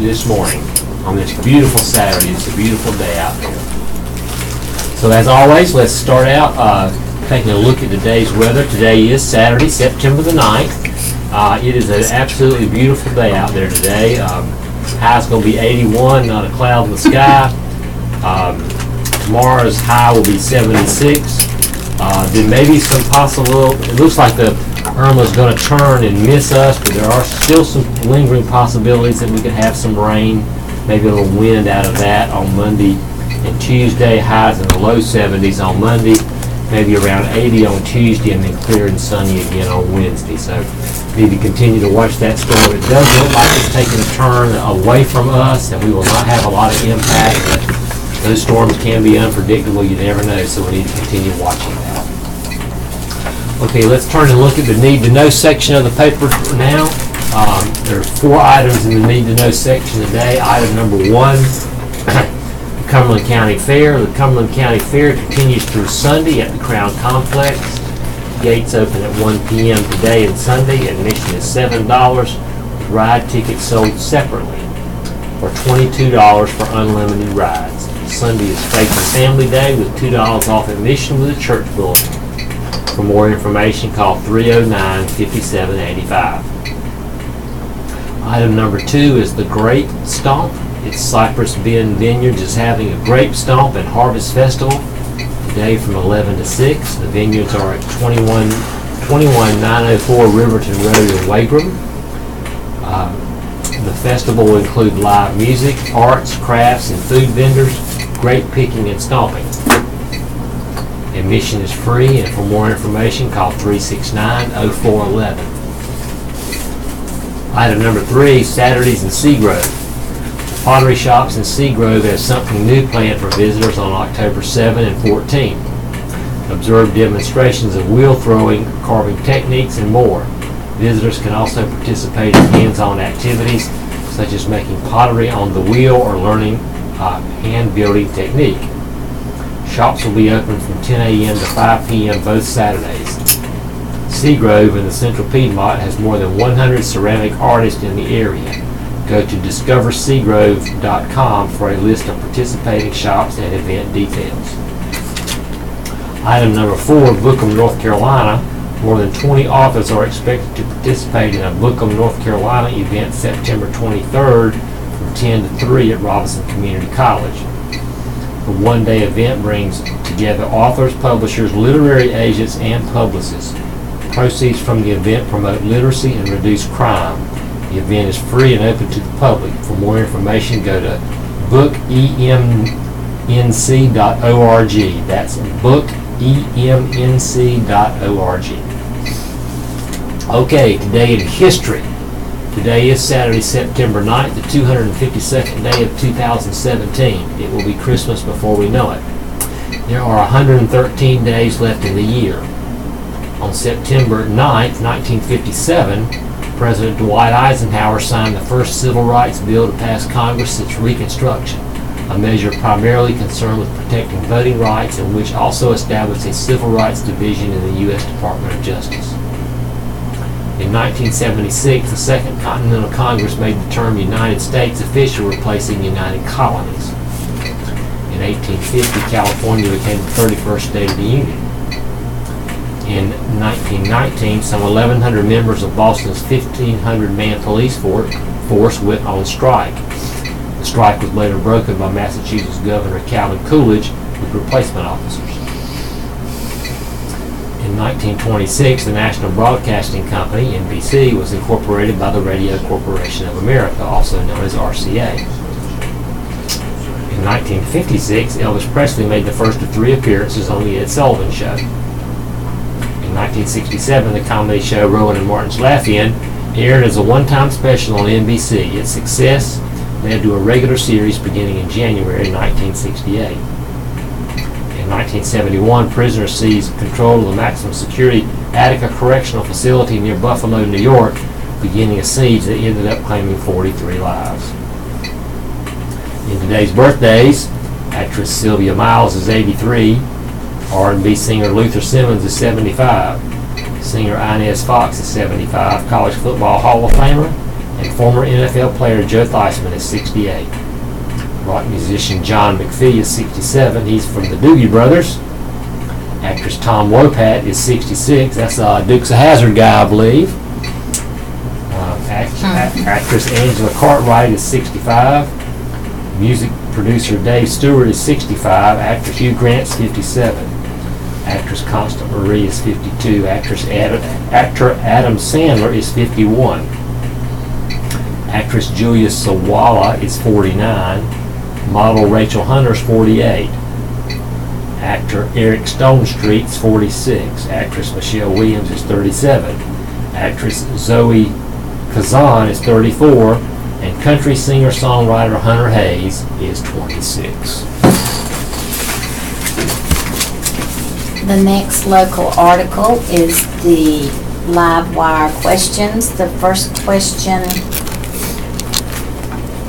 this morning on this beautiful Saturday. It's a beautiful day out there. So as always, let's start out taking a look at today's weather. Today is Saturday, September the 9th. It is an absolutely beautiful day out there today. High's going to be 81, not a cloud in the sky. Tomorrow's high will be 76. There may be some possible, it looks like the Irma's going to turn and miss us, but there are still some lingering possibilities that we could have some rain, maybe a little wind out of that on Monday and Tuesday. Highs in the low 70s on Monday, maybe around 80 on Tuesday, and then clear and sunny again on Wednesday. So we need to continue to watch that storm. It does look like it's taking a turn away from us, and we will not have a lot of impact, but those storms can be unpredictable. You never know, so we need to continue watching that. Okay, let's turn and look at the Need to Know section of the paper now. There are 4 items in the Need to Know section today. Item number 1, the Cumberland County Fair. The Cumberland County Fair continues through Sunday at the Crown Complex. Gates open at 1 p.m. today and Sunday. Admission is $7, with ride tickets sold separately for $22 for unlimited rides. Sunday is Faith and Family Day with $2 off admission with a church bulletin. For more information, call 309-5785. Item number 2 is the Grape Stomp. It's Cypress Bend Vineyards is having a Grape Stomp and Harvest Festival today from 11 to 6. The vineyards are at 21904 Riverton Road in Wagram. The festival will include live music, arts, crafts, and food vendors, grape picking, and stomping. Admission is free, and for more information, call 369-0411. Item number 3, Saturdays in Seagrove. Pottery Shops in Seagrove have something new planned for visitors on October 7 and 14. Observe demonstrations of wheel throwing, carving techniques, and more. Visitors can also participate in hands-on activities such as making pottery on the wheel or learning hand building technique. Shops will be open from 10 a.m. to 5 p.m. both Saturdays. Seagrove in the Central Piedmont has more than 100 ceramic artists in the area. Go to discoverseagrove.com for a list of participating shops and event details. Item number 4, Bookham, North Carolina. More than 20 authors are expected to participate in a Bookham, North Carolina event September 23rd from 10 to 3 at Robinson Community College. The one-day event brings together authors, publishers, literary agents, and publicists. Proceeds from the event promote literacy and reduce crime. The event is free and open to the public. For more information, go to bookemnc.org. That's bookemnc.org. Okay, today in history. Today is Saturday, September 9th, the 252nd day of 2017. It will be Christmas before we know it. There are 113 days left in the year. On September 9th, 1957, President Dwight Eisenhower signed the first civil rights bill to pass Congress since Reconstruction, a measure primarily concerned with protecting voting rights and which also established a civil rights division in the U.S. Department of Justice. In 1976, the Second Continental Congress made the term United States official, replacing United Colonies. In 1850, California became the 31st state of the Union. In 1919, some 1,100 members of Boston's 1,500-man police force went on strike. The strike was later broken by Massachusetts Governor Calvin Coolidge with replacement officers. In 1926, the National Broadcasting Company, NBC, was incorporated by the Radio Corporation of America, also known as RCA. In 1956, Elvis Presley made the first of 3 appearances on The Ed Sullivan Show. In 1967, the comedy show Rowan and Martin's Laugh-In aired as a one-time special on NBC. Its success led to a regular series beginning in January 1968. In 1971, prisoners seized control of the maximum security Attica Correctional Facility near Buffalo, New York, beginning a siege that ended up claiming 43 lives. In today's birthdays, actress Sylvia Miles is 83, R&B singer Luther Simmons is 75, singer Inez Fox is 75, college football Hall of Famer and Former NFL player Joe Theismann is 68. Rock musician John McPhee is 67. He's from the Doobie Brothers. Actress Tom Wopat is 66. That's Dukes of Hazzard guy, I believe. Actress Angela Cartwright is 65. Music producer Dave Stewart is 65. Actor Hugh Grant's 57. Actress Constance Marie is 52. Actor Adam Sandler is 51. Actress Julia Sawala is 49. Model Rachel Hunter is 48. Actor Eric Stonestreet is 46. Actress Michelle Williams is 37. Actress Zoe Kazan is 34. And country singer-songwriter Hunter Hayes is 26. The next local article is the live wire questions. The first question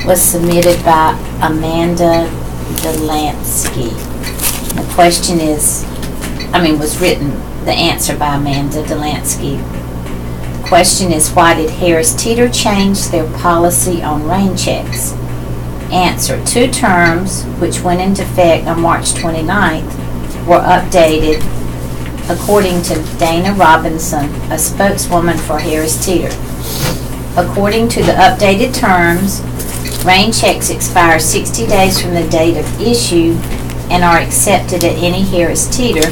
was submitted by Amanda Delansky. The question was written, the answer by Amanda Delansky. The question is, why did Harris Teeter change their policy on rain checks? Answer, 2 terms, which went into effect on March 29th, were updated according to Dana Robinson, a spokeswoman for Harris Teeter. According to the updated terms, rain checks expire 60 days from the date of issue and are accepted at any Harris Teeter,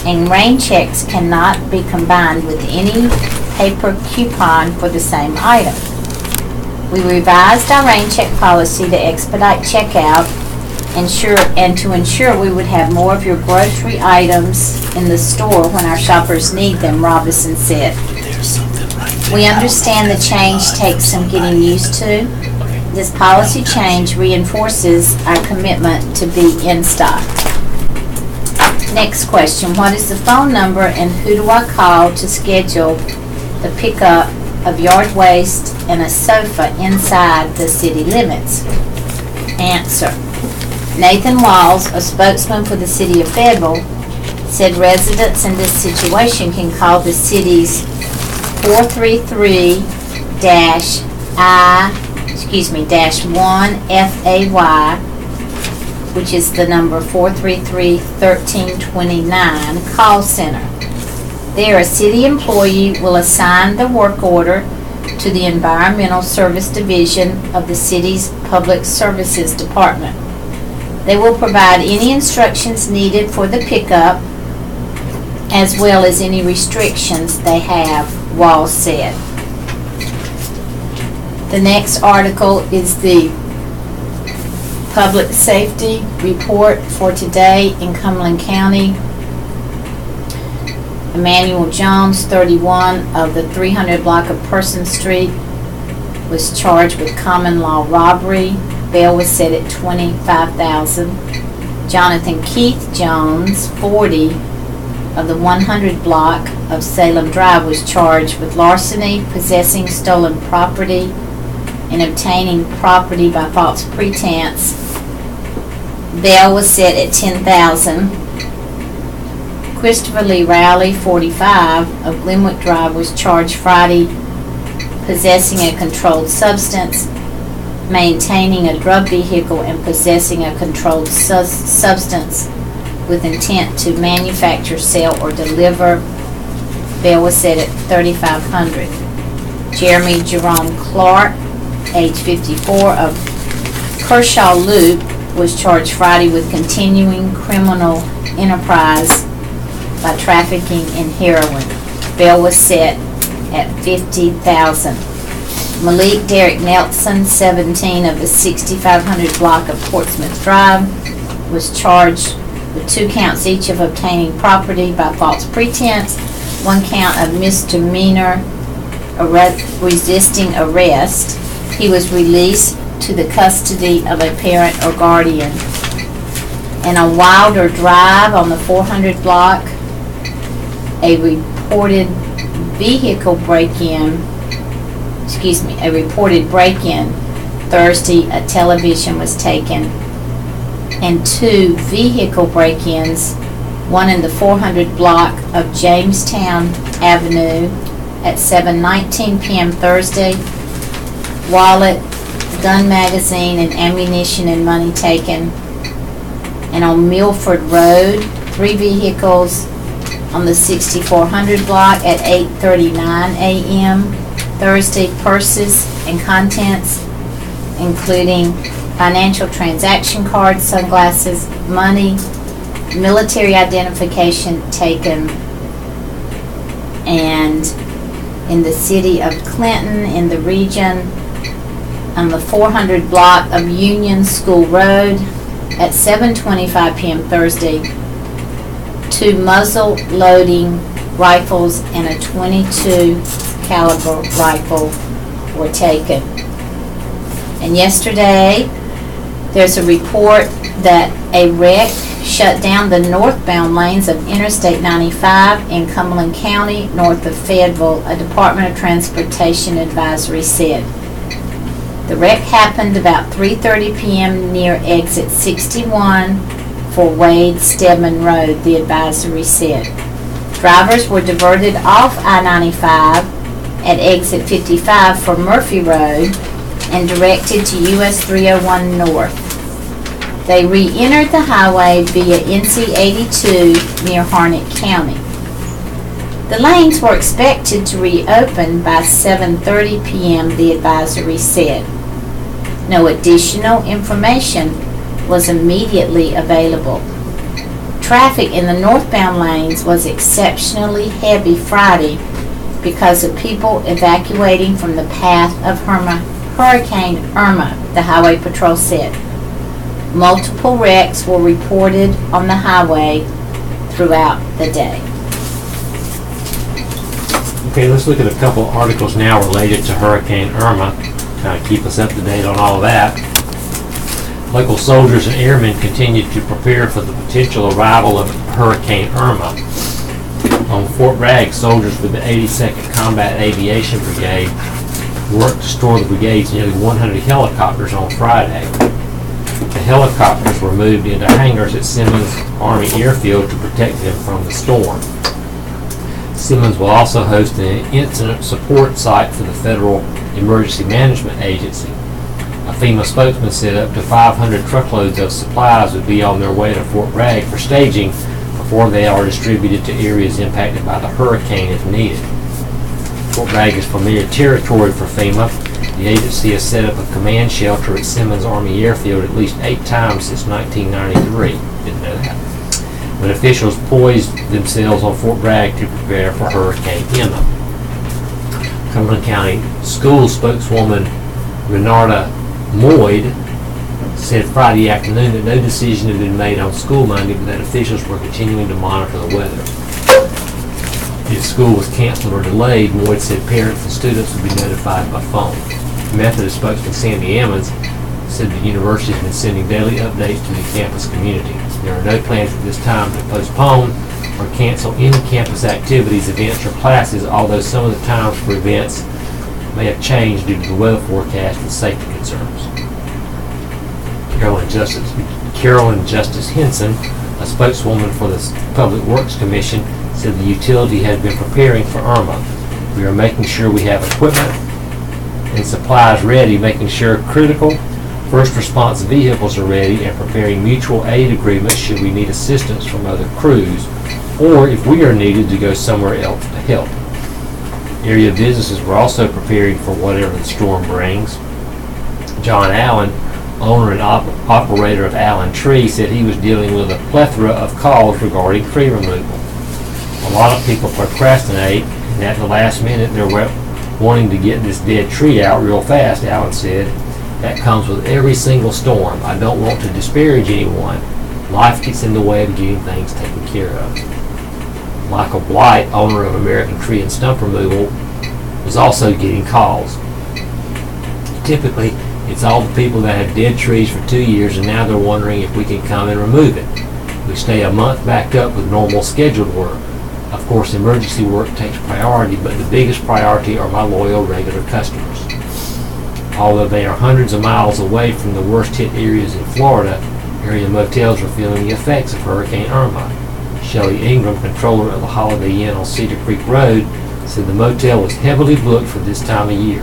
and rain checks cannot be combined with any paper coupon for the same item. We revised our rain check policy to expedite checkout and to ensure we would have more of your grocery items in the store when our shoppers need them, Robinson said. We understand the change takes some getting used to. This policy change reinforces our commitment to be in stock. Next question, what is the phone number and who do I call to schedule the pickup of yard waste and a sofa inside the city limits? Answer, Nathan Walls, a spokesman for the city of Fayetteville, said residents in this situation can call the city's 433-1FAY, which is the number 433-1329 call center. There, a city employee will assign the work order to the Environmental Service Division of the city's Public Services Department. They will provide any instructions needed for the pickup, as well as any restrictions they have, Walls said. The next article is the Public Safety Report for today in Cumberland County. Emmanuel Jones, 31, of the 300 block of Person Street, was charged with common law robbery. Bail was set at $25,000. Jonathan Keith Jones, 40, of the 100 block of Salem Drive, was charged with larceny, possessing stolen property, and obtaining property by false pretense. Bail was set at $10,000. Christopher Lee Rowley, 45, of Glenwood Drive, was charged Friday possessing a controlled substance, maintaining a drug vehicle, and possessing a controlled substance with intent to manufacture, sell, or deliver. Bail was set at $3,500. Jeremy Jerome Clark, age 54, of Kershaw Loop, was charged Friday with continuing criminal enterprise by trafficking in heroin. Bail was set at $50,000. Malik Derek Nelson, 17, of the 6500 block of Portsmouth Drive, was charged with 2 counts each of obtaining property by false pretense, 1 count of misdemeanor resisting arrest. He was released to the custody of a parent or guardian. And on Wilder Drive on the 400 block, a reported break-in Thursday, a television was taken, and 2 vehicle break-ins, one in the 400 block of Jamestown Avenue at 7:19 p.m. Thursday, wallet, gun magazine, and ammunition and money taken. And on Milford Road, 3 vehicles on the 6400 block at 8:39 a.m. Thursday, purses and contents, including financial transaction cards, sunglasses, money, military identification taken. And in the city of Clinton, in the region, on the 400 block of Union School Road at 7:25 p.m. Thursday, 2 muzzle loading rifles and a .22 caliber rifle were taken. And yesterday, there's a report that a wreck shut down the northbound lanes of Interstate 95 in Cumberland County, north of Fayetteville, a Department of Transportation advisory said. The wreck happened about 3:30 p.m. near exit 61 for Wade Stedman Road, the advisory said. Drivers were diverted off I-95 at exit 55 for Murphy Road and directed to US 301 North. They re-entered the highway via NC 82 near Harnett County. The lanes were expected to reopen by 7:30 p.m., the advisory said. No additional information was immediately available. Traffic in the northbound lanes was exceptionally heavy Friday because of people evacuating from the path of Hurricane Irma, the Highway Patrol said. Multiple wrecks were reported on the highway throughout the day. Okay, let's look at a couple articles now related to Hurricane Irma. Kind of keep us up to date on all of that. Local soldiers and airmen continued to prepare for the potential arrival of Hurricane Irma. On Fort Bragg, soldiers with the 82nd Combat Aviation Brigade worked to store the brigade's nearly 100 helicopters on Friday. The helicopters were moved into hangars at Simmons Army Airfield to protect them from the storm. Simmons will also host an incident support site for the Federal Emergency Management Agency. A FEMA spokesman said up to 500 truckloads of supplies would be on their way to Fort Bragg for staging before they are distributed to areas impacted by the hurricane if needed. Fort Bragg is familiar territory for FEMA. The agency has set up a command shelter at Simmons Army Airfield at least 8 times since 1993. Didn't know that. When officials poised themselves on Fort Bragg to prepare for Hurricane Irma. Cumberland County School spokeswoman Renata Moyd said Friday afternoon that no decision had been made on school Monday, but that officials were continuing to monitor the weather. If school was canceled or delayed, Moyd said parents and students would be notified by phone. Methodist spokesman Sandy Emmons said the university has been sending daily updates to the campus community. There are no plans at this time to postpone or cancel any campus activities, events, or classes, although some of the times for events may have changed due to the weather forecast and safety concerns. Carolyn Justice Henson, a spokeswoman for the Public Works Commission, said the utility had been preparing for Irma. We are making sure we have equipment and supplies ready, making sure critical first response vehicles are ready, and preparing mutual aid agreements should we need assistance from other crews, or if we are needed to go somewhere else to help. Area businesses were also preparing for whatever the storm brings. John Allen, owner and operator of Allen Tree, said he was dealing with a plethora of calls regarding tree removal. A lot of people procrastinate, and at the last minute they're wanting to get this dead tree out real fast, Allen said. That comes with every single storm. I don't want to disparage anyone. Life gets in the way of getting things taken care of. Michael Blight, owner of American Tree and Stump Removal, was also getting calls. Typically, it's all the people that have dead trees for 2 years and now they're wondering if we can come and remove it. We stay a month backed up with normal scheduled work. Of course, emergency work takes priority, but the biggest priority are my loyal, regular customers. Although they are hundreds of miles away from the worst-hit areas in Florida, area motels are feeling the effects of Hurricane Irma. Shelley Ingram, controller of the Holiday Inn on Cedar Creek Road, said the motel was heavily booked for this time of year.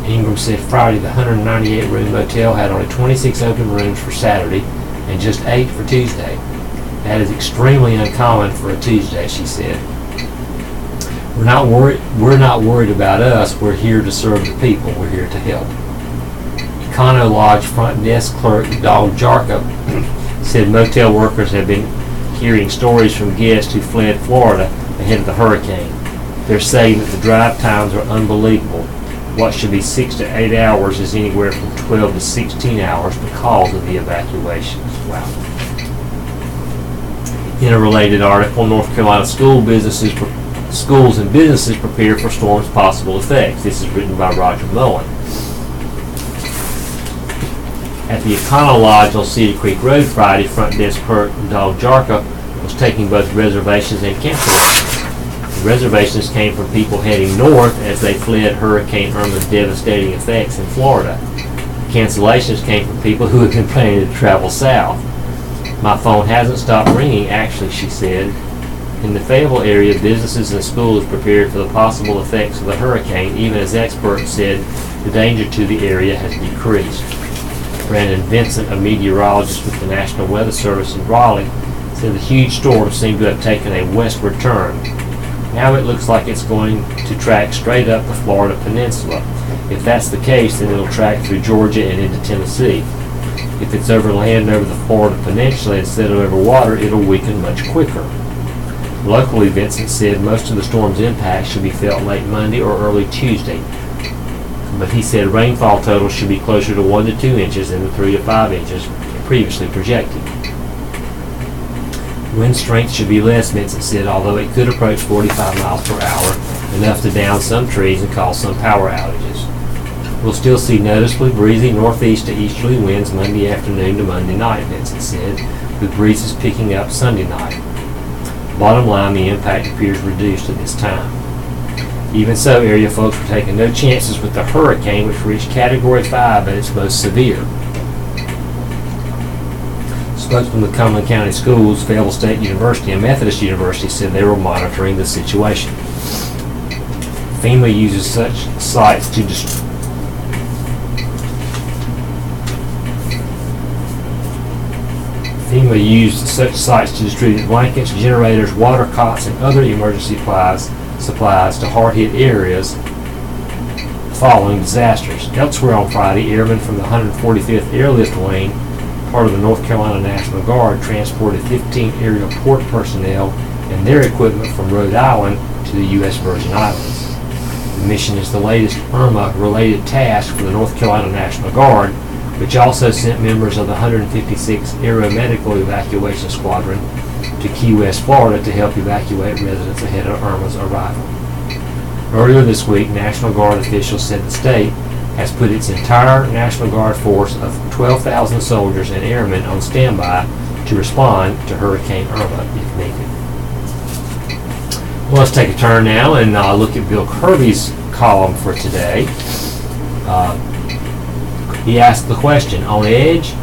Ingram said Friday the 198-room motel had only 26 open rooms for Saturday and just 8 for Tuesday. That is extremely uncommon for a Tuesday, she said. We're not worried about us. We're here to serve the people. We're here to help. Econo Lodge front desk clerk Dog Jarka said motel workers have been hearing stories from guests who fled Florida ahead of the hurricane. They're saying that the drive times are unbelievable. What should be 6 to 8 hours is anywhere from 12 to 16 hours because of the evacuations. Wow. In a related article, North Carolina schools and businesses prepare for storm's possible effects. This is written by Roger Mullen. At the Econo Lodge on Cedar Creek Road Friday, front desk clerk Dog Jarka was taking both reservations and cancellations. The reservations came from people heading north as they fled Hurricane Irma's devastating effects in Florida. Cancellations came from people who had been planning to travel south. My phone hasn't stopped ringing, actually, she said. In the Fayetteville area, businesses and schools prepared for the possible effects of the hurricane, even as experts said the danger to the area has decreased. Brandon Vincent, a meteorologist with the National Weather Service in Raleigh, said the huge storm seemed to have taken a westward turn. Now it looks like it's going to track straight up the Florida peninsula. If that's the case, then it'll track through Georgia and into Tennessee. If it's over land over the Florida peninsula instead of over water, it'll weaken much quicker. Locally, Vincent said most of the storm's impact should be felt late Monday or early Tuesday, but he said rainfall totals should be closer to 1 to 2 inches than the 3 to 5 inches previously projected. Wind strength should be less, Vincent said, although it could approach 45 miles per hour, enough to down some trees and cause some power outages. We'll still see noticeably breezy northeast to easterly winds Monday afternoon to Monday night, Vincent said, with breezes picking up Sunday night. Bottom line, the impact appears reduced at this time. Even so, area folks were taking no chances with the hurricane, which reached Category 5 at its most severe. Spokesman of Cumberland County Schools, Fayetteville State University, and Methodist University said they were monitoring the situation. FEMA uses such sites to distribute blankets, generators, water cots, and other emergency supplies to hard-hit areas following disasters. Elsewhere on Friday, airmen from the 145th Airlift Wing, part of the North Carolina National Guard, transported 15 aerial port personnel and their equipment from Rhode Island to the U.S. Virgin Islands. The mission is the latest Irma-related task for the North Carolina National Guard, which also sent members of the 156th Aeromedical Evacuation Squadron to Key West, Florida to help evacuate residents ahead of Irma's arrival. Earlier this week, National Guard officials said the state has put its entire National Guard force of 12,000 soldiers and airmen on standby to respond to Hurricane Irma if needed. Well, let's take a turn now and look at Bill Kirby's column for today. He asked the question, on edge?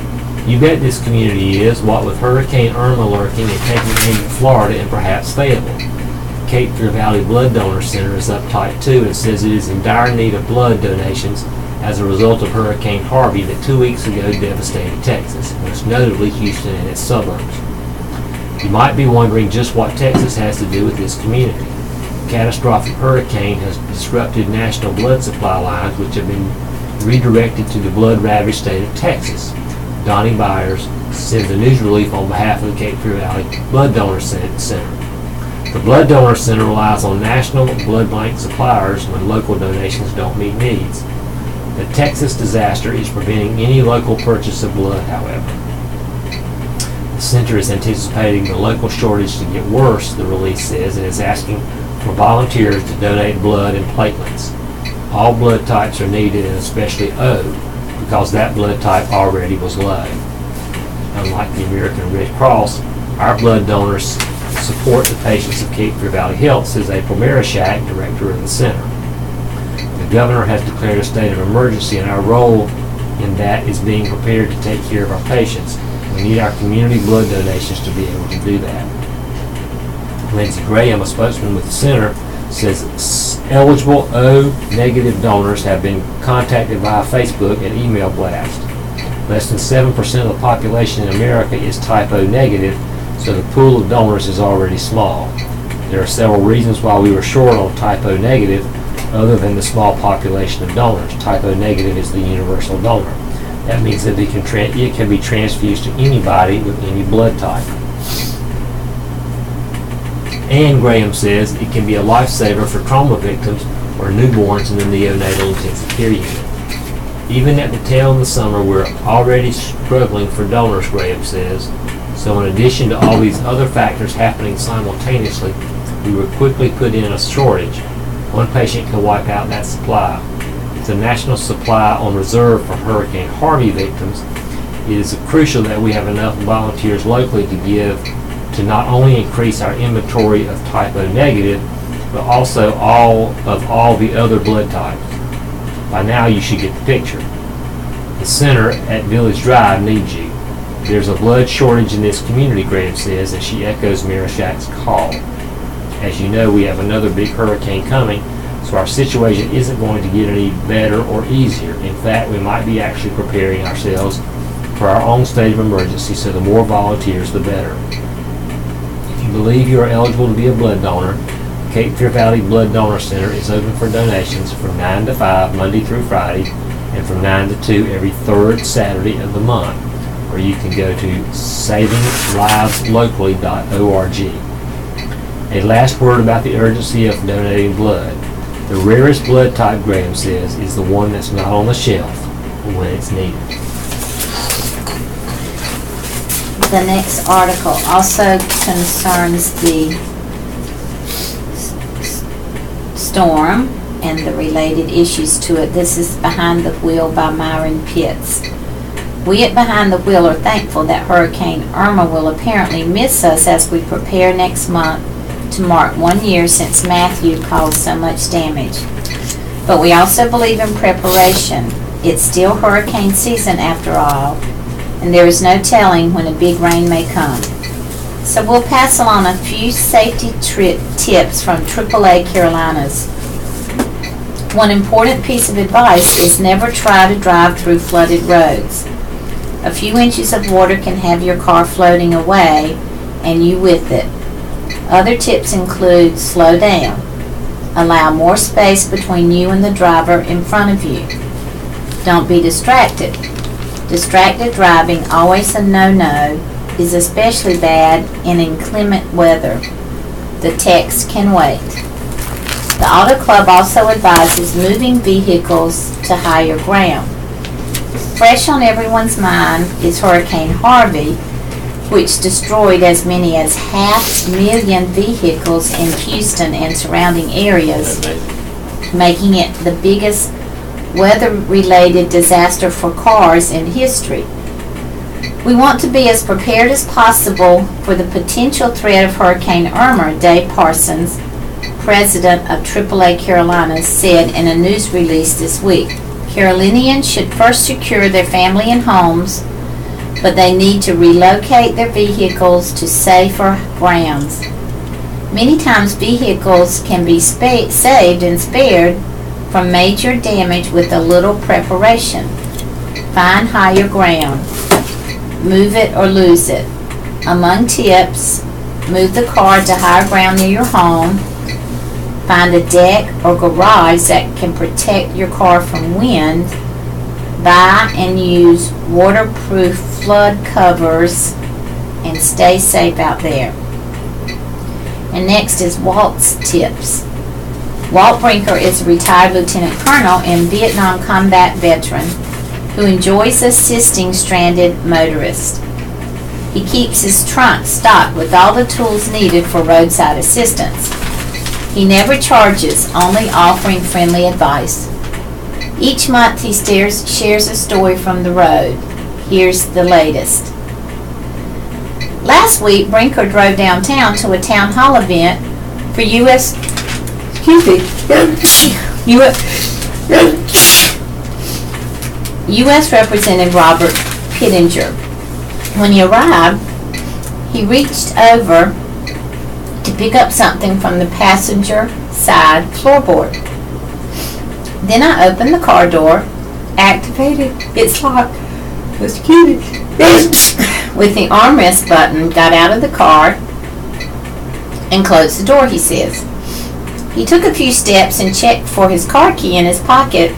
You bet this community is, what with Hurricane Irma lurking and taking aim at Florida and perhaps Fayetteville. Cape Fear Valley Blood Donor Center is uptight too and says it is in dire need of blood donations as a result of Hurricane Harvey that 2 weeks ago devastated Texas, most notably Houston and its suburbs. You might be wondering just what Texas has to do with this community. The catastrophic hurricane has disrupted national blood supply lines which have been redirected to the blood-ravaged state of Texas. Donnie Byers sends a news relief on behalf of the Cape Fear Valley Blood Donor Center. The Blood Donor Center relies on national blood bank suppliers when local donations don't meet needs. The Texas disaster is preventing any local purchase of blood, however. The center is anticipating the local shortage to get worse, the release says, and is asking for volunteers to donate blood and platelets. All blood types are needed, and especially O, because that blood type already was low. Unlike the American Red Cross, our blood donors support the patients of Cape Fear Valley Health, says April Marishak, director of the center. The governor has declared a state of emergency, and our role in that is being prepared to take care of our patients. We need our community blood donations to be able to do that. Lindsey Graham, a spokesman with the center, says eligible O negative donors have been contacted via Facebook and email blast. Less than 7% of the population in America is type O negative, so the pool of donors is already small. There are several reasons why we were short on type O negative, other than the small population of donors. Type O negative is the universal donor. That means that it can be transfused to anybody with any blood type. Ann Graham says it can be a lifesaver for trauma victims or newborns in the neonatal intensive care unit. Even at the tail end of the summer, we're already struggling for donors, Graham says. So in addition to all these other factors happening simultaneously, we were quickly put in a shortage. One patient can wipe out that supply. It's a national supply on reserve for Hurricane Harvey victims. It is crucial that we have enough volunteers locally to give to not only increase our inventory of type O negative, but also all the other blood types. By now you should get the picture. The center at Village Drive needs you. There's a blood shortage in this community, Graham says, as she echoes Mirashak's call. As you know, we have another big hurricane coming, so our situation isn't going to get any better or easier. In fact, we might be actually preparing ourselves for our own state of emergency, so the more volunteers, the better. If you believe you are eligible to be a blood donor, Cape Fear Valley Blood Donor Center is open for donations from 9 to 5 Monday through Friday and from 9 to 2 every third Saturday of the month. Or you can go to savingliveslocally.org. A last word about the urgency of donating blood. The rarest blood type, Graham says, is the one that's not on the shelf when it's needed. The next article also concerns the storm and the related issues to it. This is Behind the Wheel by Myron Pitts. We at Behind the Wheel are thankful that Hurricane Irma will apparently miss us as we prepare next month to mark 1 year since Matthew caused so much damage. But we also believe in preparation. It's still hurricane season after all, and there is no telling when a big rain may come. So we'll pass along a few safety tips from AAA Carolinas. One important piece of advice is never try to drive through flooded roads. A few inches of water can have your car floating away and you with it. Other tips include slow down. Allow more space between you and the driver in front of you. Don't be distracted. Distracted driving, always a no-no, is especially bad in inclement weather. The text can wait. The Auto Club also advises moving vehicles to higher ground. Fresh on everyone's mind is Hurricane Harvey, which destroyed as many as 500,000 vehicles in Houston and surrounding areas, making it the biggest weather-related disaster for cars in history. We want to be as prepared as possible for the potential threat of Hurricane Irma, Dave Parsons, president of AAA Carolinas, said in a news release this week. Carolinians should first secure their family and homes, but they need to relocate their vehicles to safer grounds. Many times vehicles can be saved and spared from major damage with a little preparation. Find higher ground. Move it or lose it. Among tips, move the car to higher ground near your home. Find a deck or garage that can protect your car from wind. Buy and use waterproof flood covers and stay safe out there. And next is Walt's tips. Walt Brinker is a retired lieutenant colonel and Vietnam combat veteran who enjoys assisting stranded motorists. He keeps his trunk stocked with all the tools needed for roadside assistance. He never charges, only offering friendly advice. Each month he shares a story from the road. Here's the latest. Last week, Brinker drove downtown to a town hall event for U.S. Representative Robert Pittenger. When he arrived, he reached over to pick up something from the passenger side floorboard. Then I opened the car door, activated its lock, with the armrest button, got out of the car, and closed the door, he says. He took a few steps and checked for his car key in his pocket.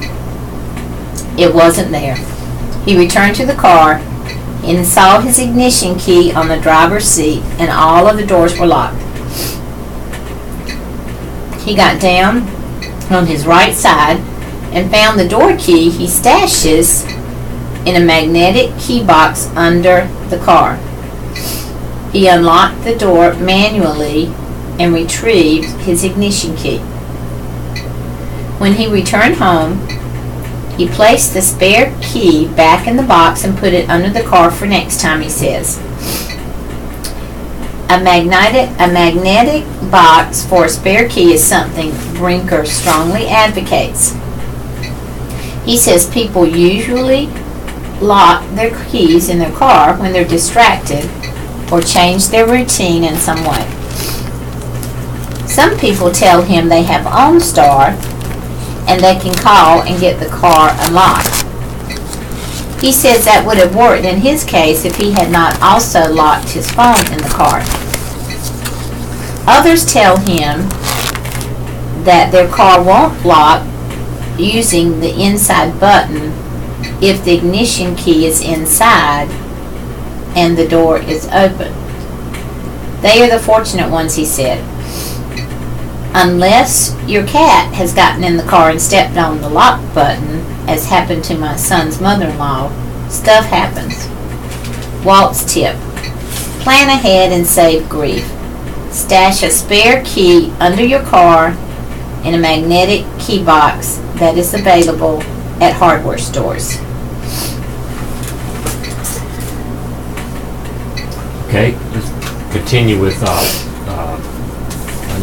It wasn't there. He returned to the car and saw his ignition key on the driver's seat, and all of the doors were locked. He got down on his right side and found the door key he stashes in a magnetic key box under the car. He unlocked the door manually and retrieved his ignition key. When he returned home, he placed the spare key back in the box and put it under the car for next time, he says. A magnetic box for a spare key is something Brinker strongly advocates. He says people usually lock their keys in their car when they're distracted or change their routine in some way. Some people tell him they have OnStar and they can call and get the car unlocked. He says that would have worked in his case if he had not also locked his phone in the car. Others tell him that their car won't lock using the inside button if the ignition key is inside and the door is open. They are the fortunate ones, he said. Unless your cat has gotten in the car and stepped on the lock button, as happened to my son's mother-in-law, stuff happens. Walt's tip: plan ahead and save grief. Stash a spare key under your car in a magnetic key box that is available at hardware stores. Okay, let's continue with a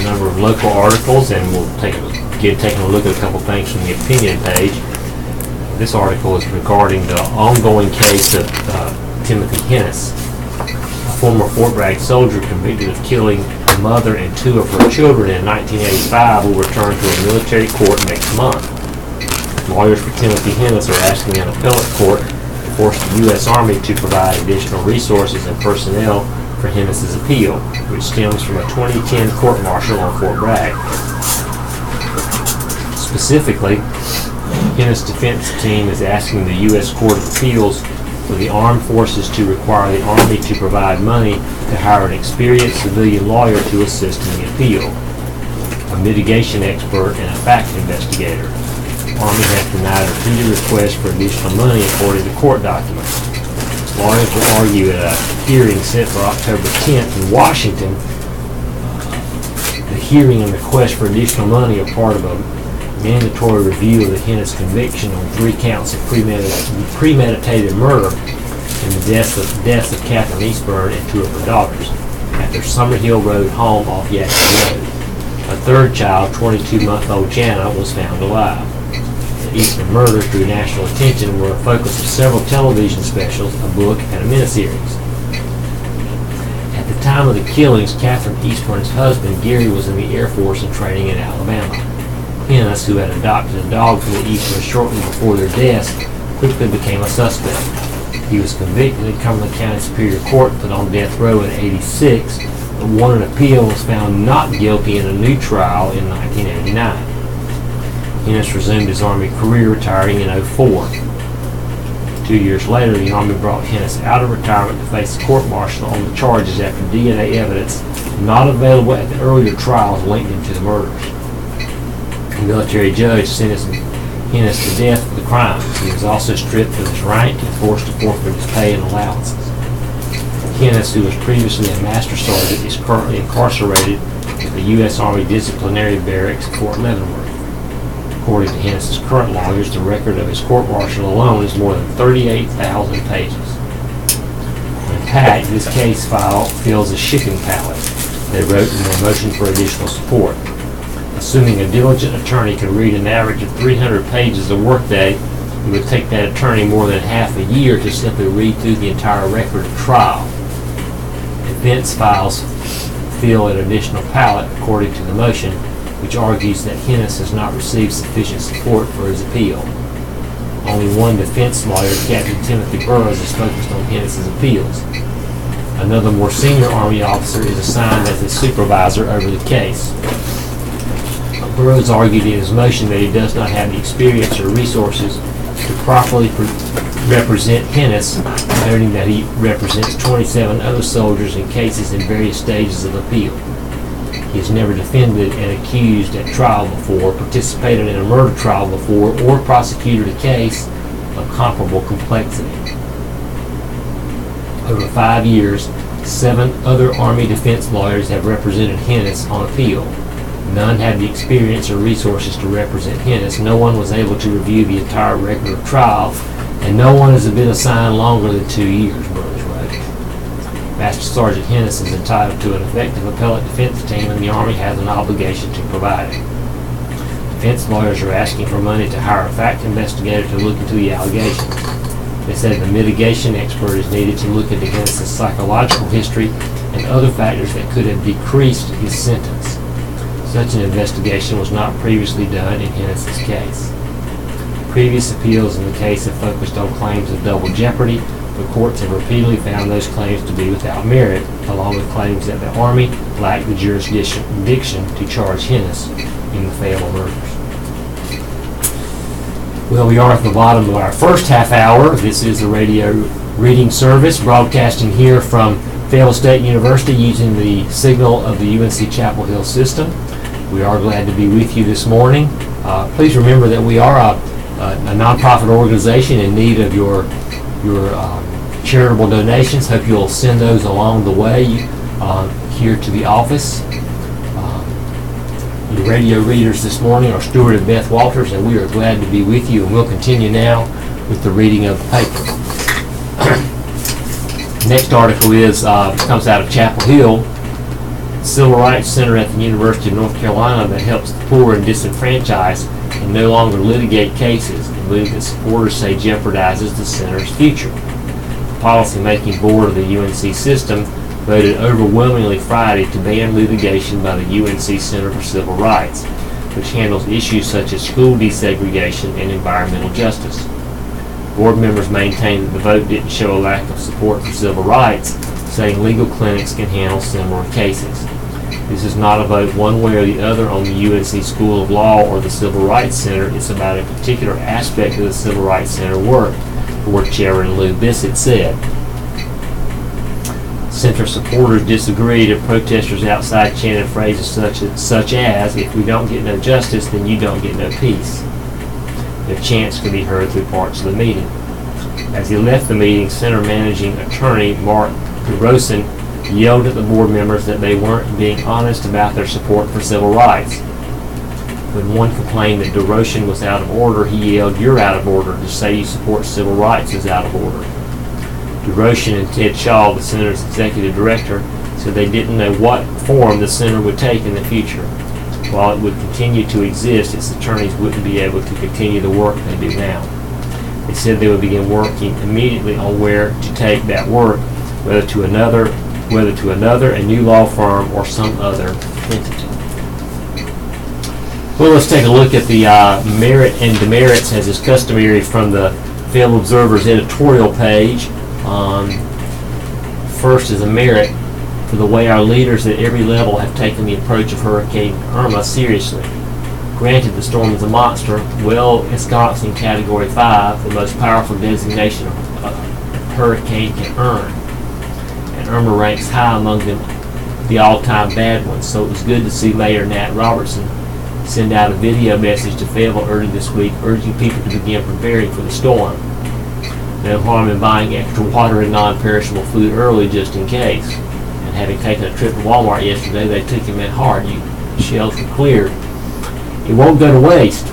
number of local articles, and we'll taking a look at a couple things from the opinion page. This article is regarding the ongoing case of Timothy Hennis, a former Fort Bragg soldier convicted of killing the mother and two of her children in 1985, will return to a military court next month. Lawyers for Timothy Hennis are asking an appellate court to force the U.S. Army to provide additional resources and personnel for Hennis's appeal, which stems from a 2010 court-martial on Fort Bragg. Specifically, Hennis' defense team is asking the U.S. Court of Appeals for the Armed Forces to require the Army to provide money to hire an experienced civilian lawyer to assist in the appeal, a mitigation expert, and a fact investigator. The Army has denied repeated requests for additional money according to court documents. Lawyers will argue at a hearing set for October 10th in Washington. The hearing and request for additional money are part of a mandatory review of the Hennis conviction on 3 counts of premeditated murder and the deaths of Catherine Eastburn and 2 of her daughters at their Summerhill Road home off Yankton Road. A third child, 22-month-old Jana, was found alive. The Eastburn murders drew national attention and were a focus of several television specials, a book, and a miniseries. At the time of the killings, Catherine Eastburn's husband, Gary, was in the Air Force and training in Alabama. Hennis, who had adopted a dog from the Eastburns shortly before their deaths, quickly became a suspect. He was convicted in Cumberland County Superior Court, put on death row in '86, but won an appeal and was found not guilty in a new trial in 1989. Hennis resumed his Army career, retiring in '04. 2 years later, the Army brought Hennis out of retirement to face a court-martial on the charges after DNA evidence not available at the earlier trials linked him to the murders. The military judge sentenced Hennis to death for the crimes. He was also stripped of his rank and forced to forfeit his pay and allowances. Hennis, who was previously a master sergeant, is currently incarcerated at the U.S. Army Disciplinary Barracks at Fort Leavenworth. According to Hennis's current lawyers, the record of his court-martial alone is more than 38,000 pages. When packed, this case file fills a shipping pallet, they wrote in their motion for additional support. Assuming a diligent attorney could read an average of 300 pages a workday, it would take that attorney more than half a year to simply read through the entire record of trial. Defense files fill an additional pallet, according to the motion, which argues that Hennis has not received sufficient support for his appeal. Only one defense lawyer, Captain Timothy Burroughs, is focused on Hennis's appeals. Another more senior Army officer is assigned as a supervisor over the case. Burroughs argued in his motion that he does not have the experience or resources to properly represent Hennis, noting that he represents 27 other soldiers in cases in various stages of appeal. He has never defended an accused at trial before, participated in a murder trial before, or prosecuted a case of comparable complexity. Over 5 years, 7 other Army defense lawyers have represented Hennis on appeal. None had the experience or resources to represent Hennis. No one was able to review the entire record of trial, and no one has been assigned longer than 2 years, Burroughs wrote. Master Sergeant Hennis is entitled to an effective appellate defense team, and the Army has an obligation to provide it. Defense lawyers are asking for money to hire a fact investigator to look into the allegations. They said the mitigation expert is needed to look into Hennis's psychological history and other factors that could have decreased his sentence. Such an investigation was not previously done in Hennis's case. Previous appeals in the case have focused on claims of double jeopardy, but courts have repeatedly found those claims to be without merit, along with claims that the Army lacked the jurisdiction to charge Hennis in the Fayetteville murders. Well, we are at the bottom of our first half hour. This is the radio reading service broadcasting here from Fayetteville State University using the signal of the UNC Chapel Hill system. We are glad to be with you this morning. Please remember that we are a nonprofit organization in need of your charitable donations. Hope you'll send those along the way here to the office. The radio readers this morning are Stuart and Beth Walters, and we are glad to be with you, and we'll continue now with the reading of the paper. Next article comes out of Chapel Hill, Civil Rights Center at the University of North Carolina that helps the poor and disenfranchised and no longer litigate cases, a move that supporters say jeopardizes the center's future. The policy-making board of the UNC system voted overwhelmingly Friday to ban litigation by the UNC Center for Civil Rights, which handles issues such as school desegregation and environmental justice. Board members maintain that the vote didn't show a lack of support for civil rights, saying legal clinics can handle similar cases. This is not a vote one way or the other on the UNC School of Law or the Civil Rights Center. It's about a particular aspect of the Civil Rights Center work, Board Chairman Lou Bissett said. Center supporters disagreed, and protesters outside chanted phrases such as, "If we don't get no justice, then you don't get no peace." Their chants could be heard through parts of the meeting. As he left the meeting, Center Managing Attorney Mark DeRosen yelled at the board members that they weren't being honest about their support for civil rights. When one complained that DeRosen was out of order, he yelled, "You're out of order. To say you support civil rights is out of order." DeRosen and Ted Shaw, the Center's executive director, said they didn't know what form the Center would take in the future. While it would continue to exist, its attorneys wouldn't be able to continue the work they do now. They said they would begin working immediately on where to take that work, whether to another, a new law firm, or some other entity. Well, let's take a look at the merit and demerits, as is customary, from the Fayetteville Observer's editorial page. First is a merit for the way our leaders at every level have taken the approach of Hurricane Irma seriously. Granted, the storm is a monster, well ensconced in Category 5, the most powerful designation a hurricane can earn. And Irma ranks high among the all-time bad ones, so it was good to see Mayor Nat Robertson send out a video message to Fayetteville early this week urging people to begin preparing for the storm. No harm in buying extra water and non-perishable food early just in case. And having taken a trip to Walmart yesterday, they took him at hard. Shelves were cleared. It won't go to waste.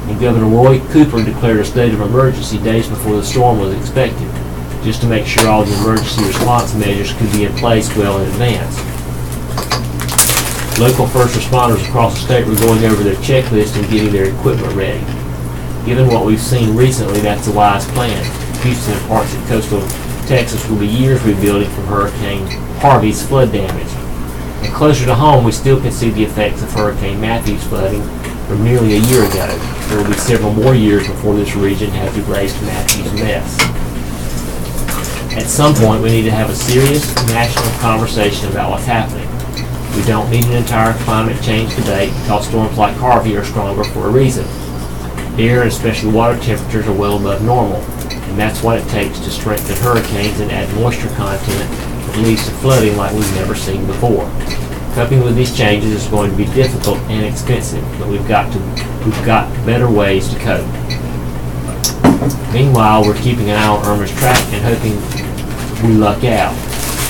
And Governor Roy Cooper declared a state of emergency days before the storm was expected, just to make sure all the emergency response measures could be in place well in advance. Local first responders across the state were going over their checklist and getting their equipment ready. Given what we've seen recently, that's a wise plan. Houston and parts of coastal Texas will be years rebuilding from Hurricane Harvey's flood damage. And closer to home, we still can see the effects of Hurricane Matthew's flooding from nearly a year ago. There will be several more years before this region has erased Matthew's mess. At some point, we need to have a serious national conversation about what's happening. We don't need an entire climate change debate because storms like Harvey are stronger for a reason. Air and especially water temperatures are well above normal, and that's what it takes to strengthen hurricanes and add moisture content that leads to flooding like we've never seen before. Coping with these changes is going to be difficult and expensive, but we've got better ways to cope. Meanwhile, we're keeping an eye on Irma's track and hoping we luck out.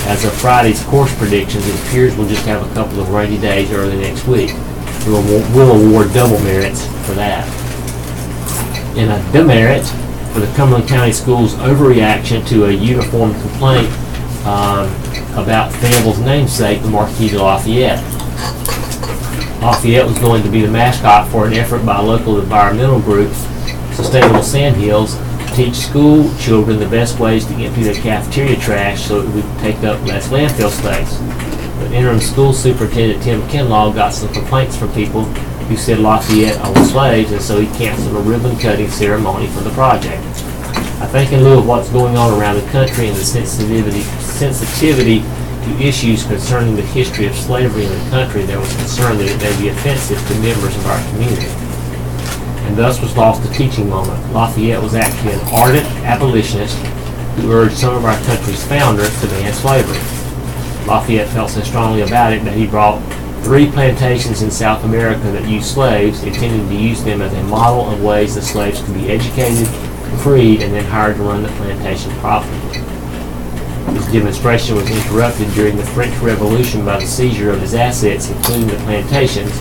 As of Friday's course predictions, it appears we'll just have a couple of rainy days early next week. We'll award double merits for that. In a demerit for the Cumberland County Schools' overreaction to a uniform complaint about Fayetteville's namesake, the Marquis de Lafayette. Lafayette was going to be the mascot for an effort by local environmental groups, Sustainable Sandhills, to teach school children the best ways to empty their cafeteria trash so it would take up less landfill space. But interim school superintendent Tim Kinlaw got some complaints from people who said Lafayette owned slaves, and so he canceled a ribbon-cutting ceremony for the project. I think in lieu of what's going on around the country and the sensitivity to issues concerning the history of slavery in the country, there was concern that it may be offensive to members of our community. And thus was lost the teaching moment. Lafayette was actually an ardent abolitionist who urged some of our country's founders to ban slavery. Lafayette felt so strongly about it that he brought 3 plantations in South America that used slaves, intending to use them as a model of ways the slaves could be educated, freed, and then hired to run the plantation profitably. His demonstration was interrupted during the French Revolution by the seizure of his assets, including the plantations,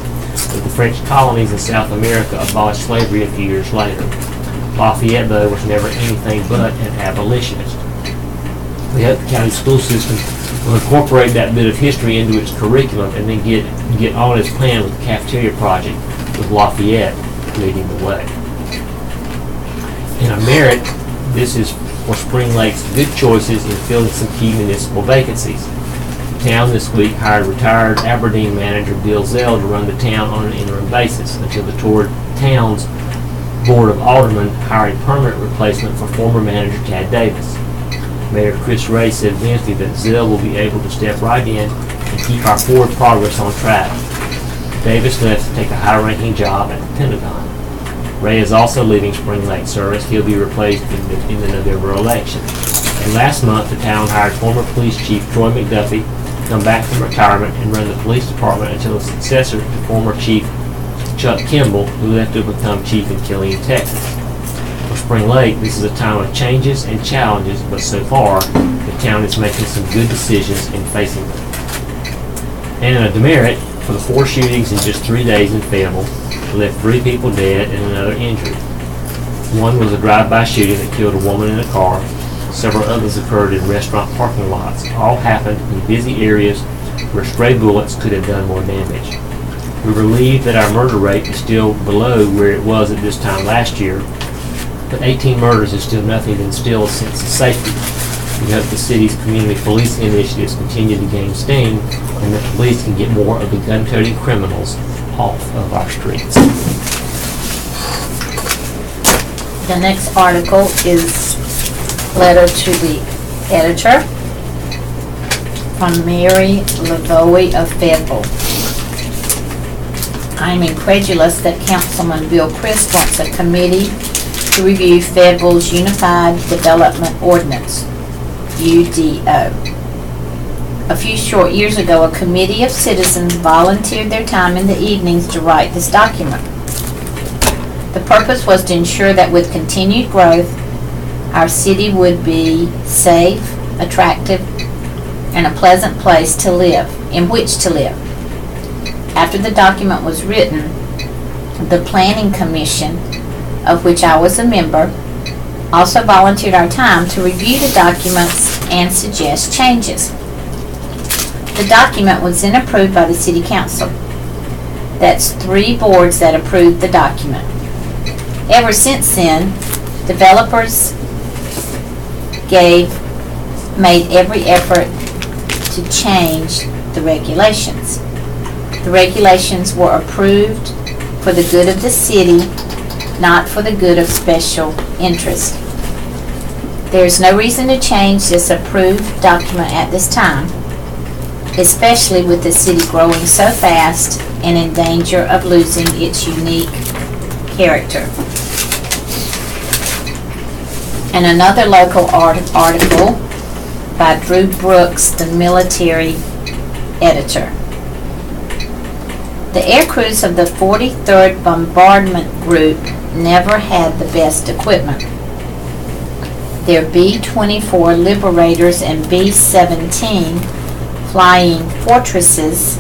but the French colonies in South America abolished slavery a few years later. Lafayette, though, was never anything but an abolitionist. We hope the county school system will incorporate that bit of history into its curriculum and then get on its plan with the cafeteria project, with Lafayette leading the way. In a merit, this is for Spring Lake's good choices in filling some key municipal vacancies. The town this week hired retired Aberdeen manager Bill Zell to run the town on an interim basis until the town's Board of Aldermen hired a permanent replacement for former manager Tad Davis. Mayor Chris Ray said Wednesday that Zell will be able to step right in and keep our forward progress on track. Davis left to take a high-ranking job at the Pentagon. Ray is also leaving Spring Lake service. He'll be replaced in the November election. And last month, the town hired former police chief Troy McDuffie to come back from retirement and run the police department until a successor to former chief Chuck Kimball, who left to become chief in Killeen, Texas. For Spring Lake, this is a time of changes and challenges, but so far, the town is making some good decisions in facing them. And in a demerit, for the 4 shootings in just 3 days in Fayetteville, left 3 people dead and another injured. One was a drive-by shooting that killed a woman in a car. Several others occurred in restaurant parking lots. All happened in busy areas where stray bullets could have done more damage. We're relieved that our murder rate is still below where it was at this time last year, but 18 murders is still nothing to instill a sense of safety. We hope the city's community policing initiatives continue to gain steam and that police can get more of the gun-toting criminals off of our streets. The next article is letter to the editor from Mary Lavoie of Fayetteville. I'm incredulous that Councilman Bill Christ wants a committee to review Fayetteville's Unified Development Ordinance, UDO. A few short years ago, a committee of citizens volunteered their time in the evenings to write this document. The purpose was to ensure that with continued growth, our city would be safe, attractive, and a pleasant place to live, in which to live. After the document was written, the Planning Commission, of which I was a member, also volunteered our time to review the documents and suggest changes. The document was then approved by the City Council. That's 3 boards that approved the document. Ever since then, developers made every effort to change the regulations. The regulations were approved for the good of the city, not for the good of special interest. There is no reason to change this approved document at this time, especially with the city growing so fast and in danger of losing its unique character. And another local article by Drew Brooks, the military editor. The air crews of the 43rd Bombardment Group never had the best equipment. Their B-24 Liberators and B-17 Flying Fortresses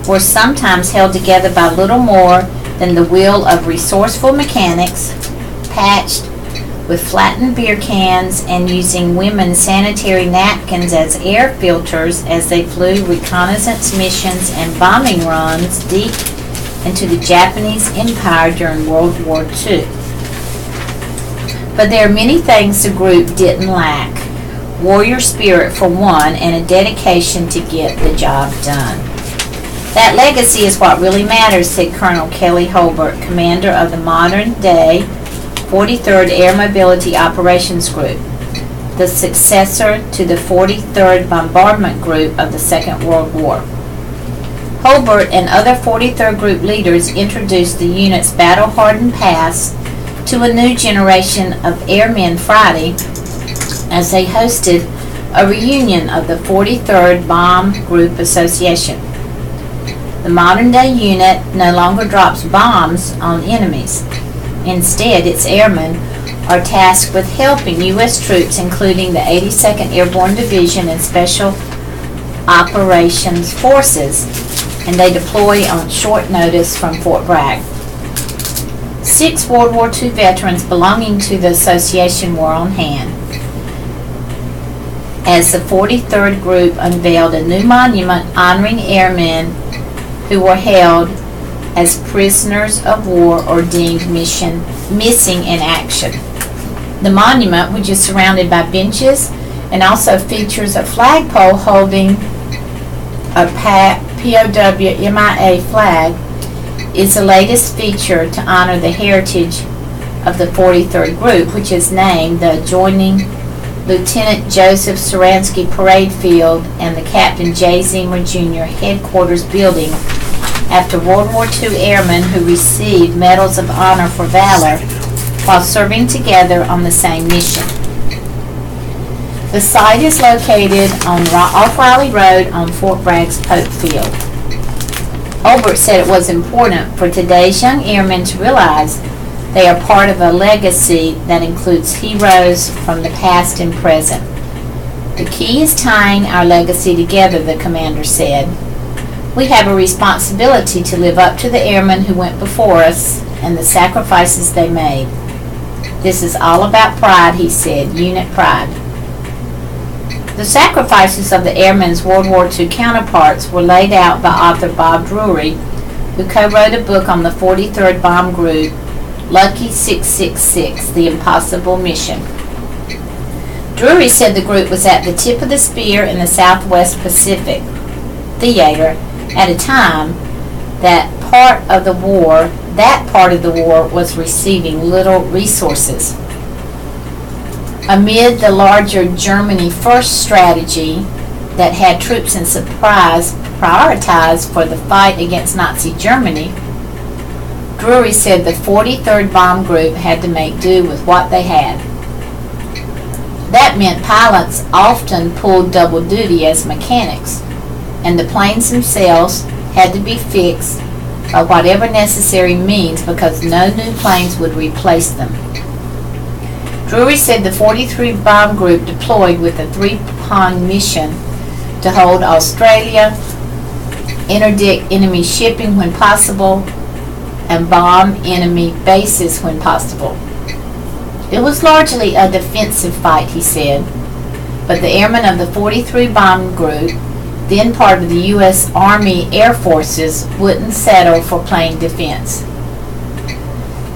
were sometimes held together by little more than the will of resourceful mechanics, patched with flattened beer cans and using women's sanitary napkins as air filters as they flew reconnaissance missions and bombing runs deep into the Japanese Empire during World War II. But there are many things the group didn't lack. Warrior spirit for one, and a dedication to get the job done. That legacy is what really matters, said Colonel Kelly Holbert, commander of the modern-day 43rd Air Mobility Operations Group, the successor to the 43rd Bombardment Group of the Second World War. Holbert and other 43rd Group leaders introduced the unit's battle-hardened past to a new generation of airmen Friday as they hosted a reunion of the 43rd Bomb Group Association. The modern-day unit no longer drops bombs on enemies. Instead, its airmen are tasked with helping U.S. troops, including the 82nd Airborne Division and Special Operations Forces, and they deploy on short notice from Fort Bragg. 6 World War II veterans belonging to the association were on hand as the 43rd Group unveiled a new monument honoring airmen who were held as prisoners of war or deemed missing in action. The monument, which is surrounded by benches and also features a flagpole holding a POW MIA flag, is the latest feature to honor the heritage of the 43rd Group, which is named the adjoining Lieutenant Joseph Saransky Parade Field and the Captain J. Zemer Jr. Headquarters Building after World War II airmen who received Medals of Honor for valor while serving together on the same mission. The site is located off Riley Road on Fort Bragg's Pope Field. Holbert said it was important for today's young airmen to realize they are part of a legacy that includes heroes from the past and present. The key is tying our legacy together, the commander said. We have a responsibility to live up to the airmen who went before us and the sacrifices they made. This is all about pride, he said, unit pride. The sacrifices of the airmen's World War II counterparts were laid out by author Bob Drury, who co-wrote a book on the 43rd Bomb Group, Lucky 666, The Impossible Mission. Drury said the group was at the tip of the spear in the Southwest Pacific Theater at a time that part of the war was receiving little resources. Amid the larger Germany First strategy that had troops and supplies prioritized for the fight against Nazi Germany, Drury said the 43rd Bomb Group had to make do with what they had. That meant pilots often pulled double duty as mechanics, and the planes themselves had to be fixed by whatever necessary means because no new planes would replace them. Drury said the 43rd Bomb Group deployed with a 3-pronged mission to hold Australia, interdict enemy shipping when possible, and bomb enemy bases when possible. It was largely a defensive fight, he said, but the airmen of the 43 Bomb Group, then part of the U.S. Army Air Forces, wouldn't settle for plain defense.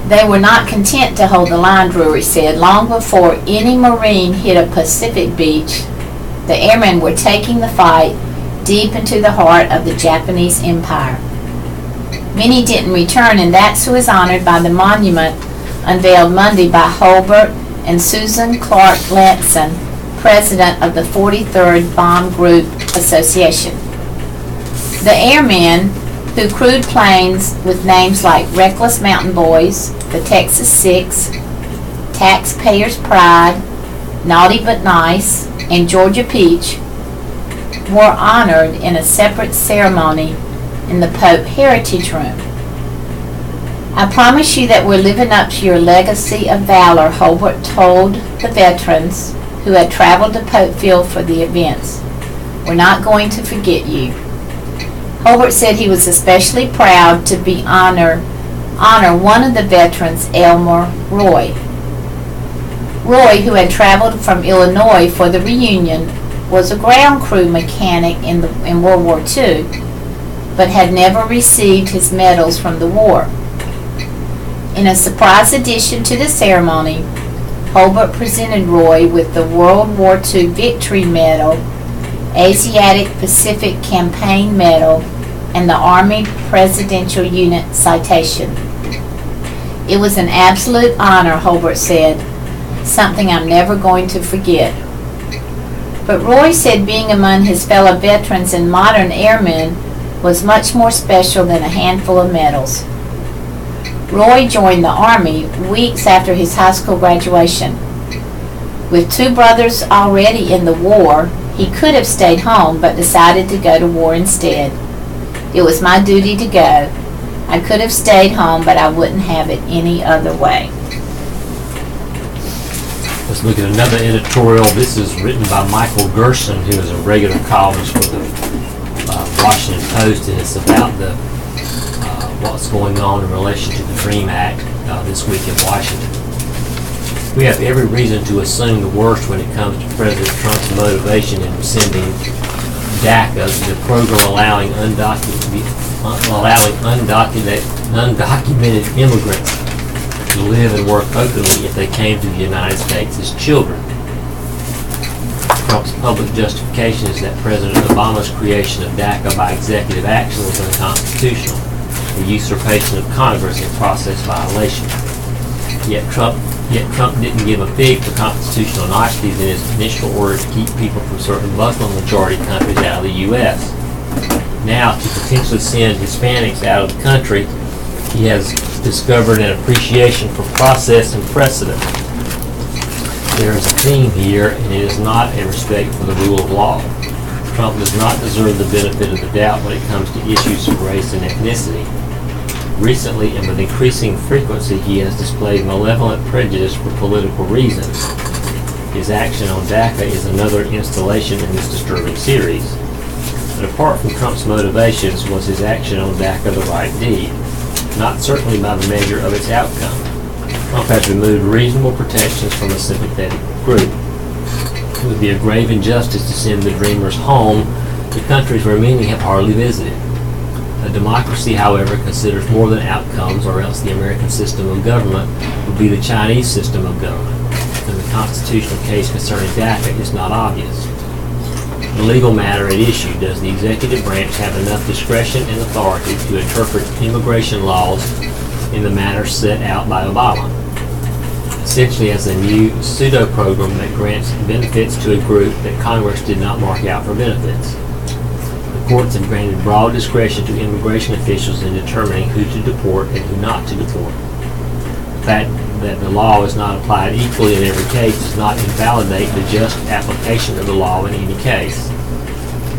They were not content to hold the line, Drury said. Long before any Marine hit a Pacific beach, the airmen were taking the fight deep into the heart of the Japanese Empire. Many didn't return, and that's who is honored by the monument unveiled Monday by Holbert and Susan Clark Lanson, president of the 43rd Bomb Group Association. The airmen who crewed planes with names like Reckless Mountain Boys, the Texas Six, Taxpayer's Pride, Naughty But Nice, and Georgia Peach were honored in a separate ceremony in the Pope Heritage Room. I promise you that we're living up to your legacy of valor, Holbert told the veterans who had traveled to Fayetteville for the events. We're not going to forget you. Holbert said he was especially proud to be honor one of the veterans, Elmer Roy. Roy, who had traveled from Illinois for the reunion, was a ground crew mechanic in World War II, but had never received his medals from the war. In a surprise addition to the ceremony, Holbert presented Roy with the World War II Victory Medal, Asiatic Pacific Campaign Medal, and the Army Presidential Unit Citation. It was an absolute honor, Holbert said, something I'm never going to forget. But Roy said being among his fellow veterans and modern airmen was much more special than a handful of medals. Roy joined the Army weeks after his high school graduation. With two brothers already in the war, he could have stayed home but decided to go to war instead. It was my duty to go. I could have stayed home, but I wouldn't have it any other way. Let's look at another editorial. This is written by Michael Gerson, who is a regular columnist for the Washington Post, and it's about what's going on in relation to the DREAM Act this week in Washington. We have every reason to assume the worst when it comes to President Trump's motivation in rescinding DACA, the program allowing undocumented immigrants to live and work openly if they came to the United States as children. Trump's public justification is that President Obama's creation of DACA by executive action was unconstitutional, a usurpation of Congress and process violation. Yet Trump didn't give a fig for constitutional niceties in his initial order to keep people from certain Muslim majority countries out of the U.S. Now, to potentially send Hispanics out of the country, he has discovered an appreciation for process and precedent. There is a theme here, and it is not a respect for the rule of law. Trump does not deserve the benefit of the doubt when it comes to issues of race and ethnicity. Recently, and with increasing frequency, he has displayed malevolent prejudice for political reasons. His action on DACA is another installation in this disturbing series. But apart from Trump's motivations, was his action on DACA the right deed? Not certainly by the measure of its outcome. Trump has removed reasonable protections from a sympathetic group. It would be a grave injustice to send the dreamers home to countries where many have hardly visited. A democracy, however, considers more than outcomes, or else the American system of government would be the Chinese system of government. And the constitutional case concerning DACA is not obvious. The legal matter at issue: does the executive branch have enough discretion and authority to interpret immigration laws in the manner set out by Obama, essentially as a new pseudo-program that grants benefits to a group that Congress did not mark out for benefits? The courts have granted broad discretion to immigration officials in determining who to deport and who not to deport. The fact that the law is not applied equally in every case does not invalidate the just application of the law in any case.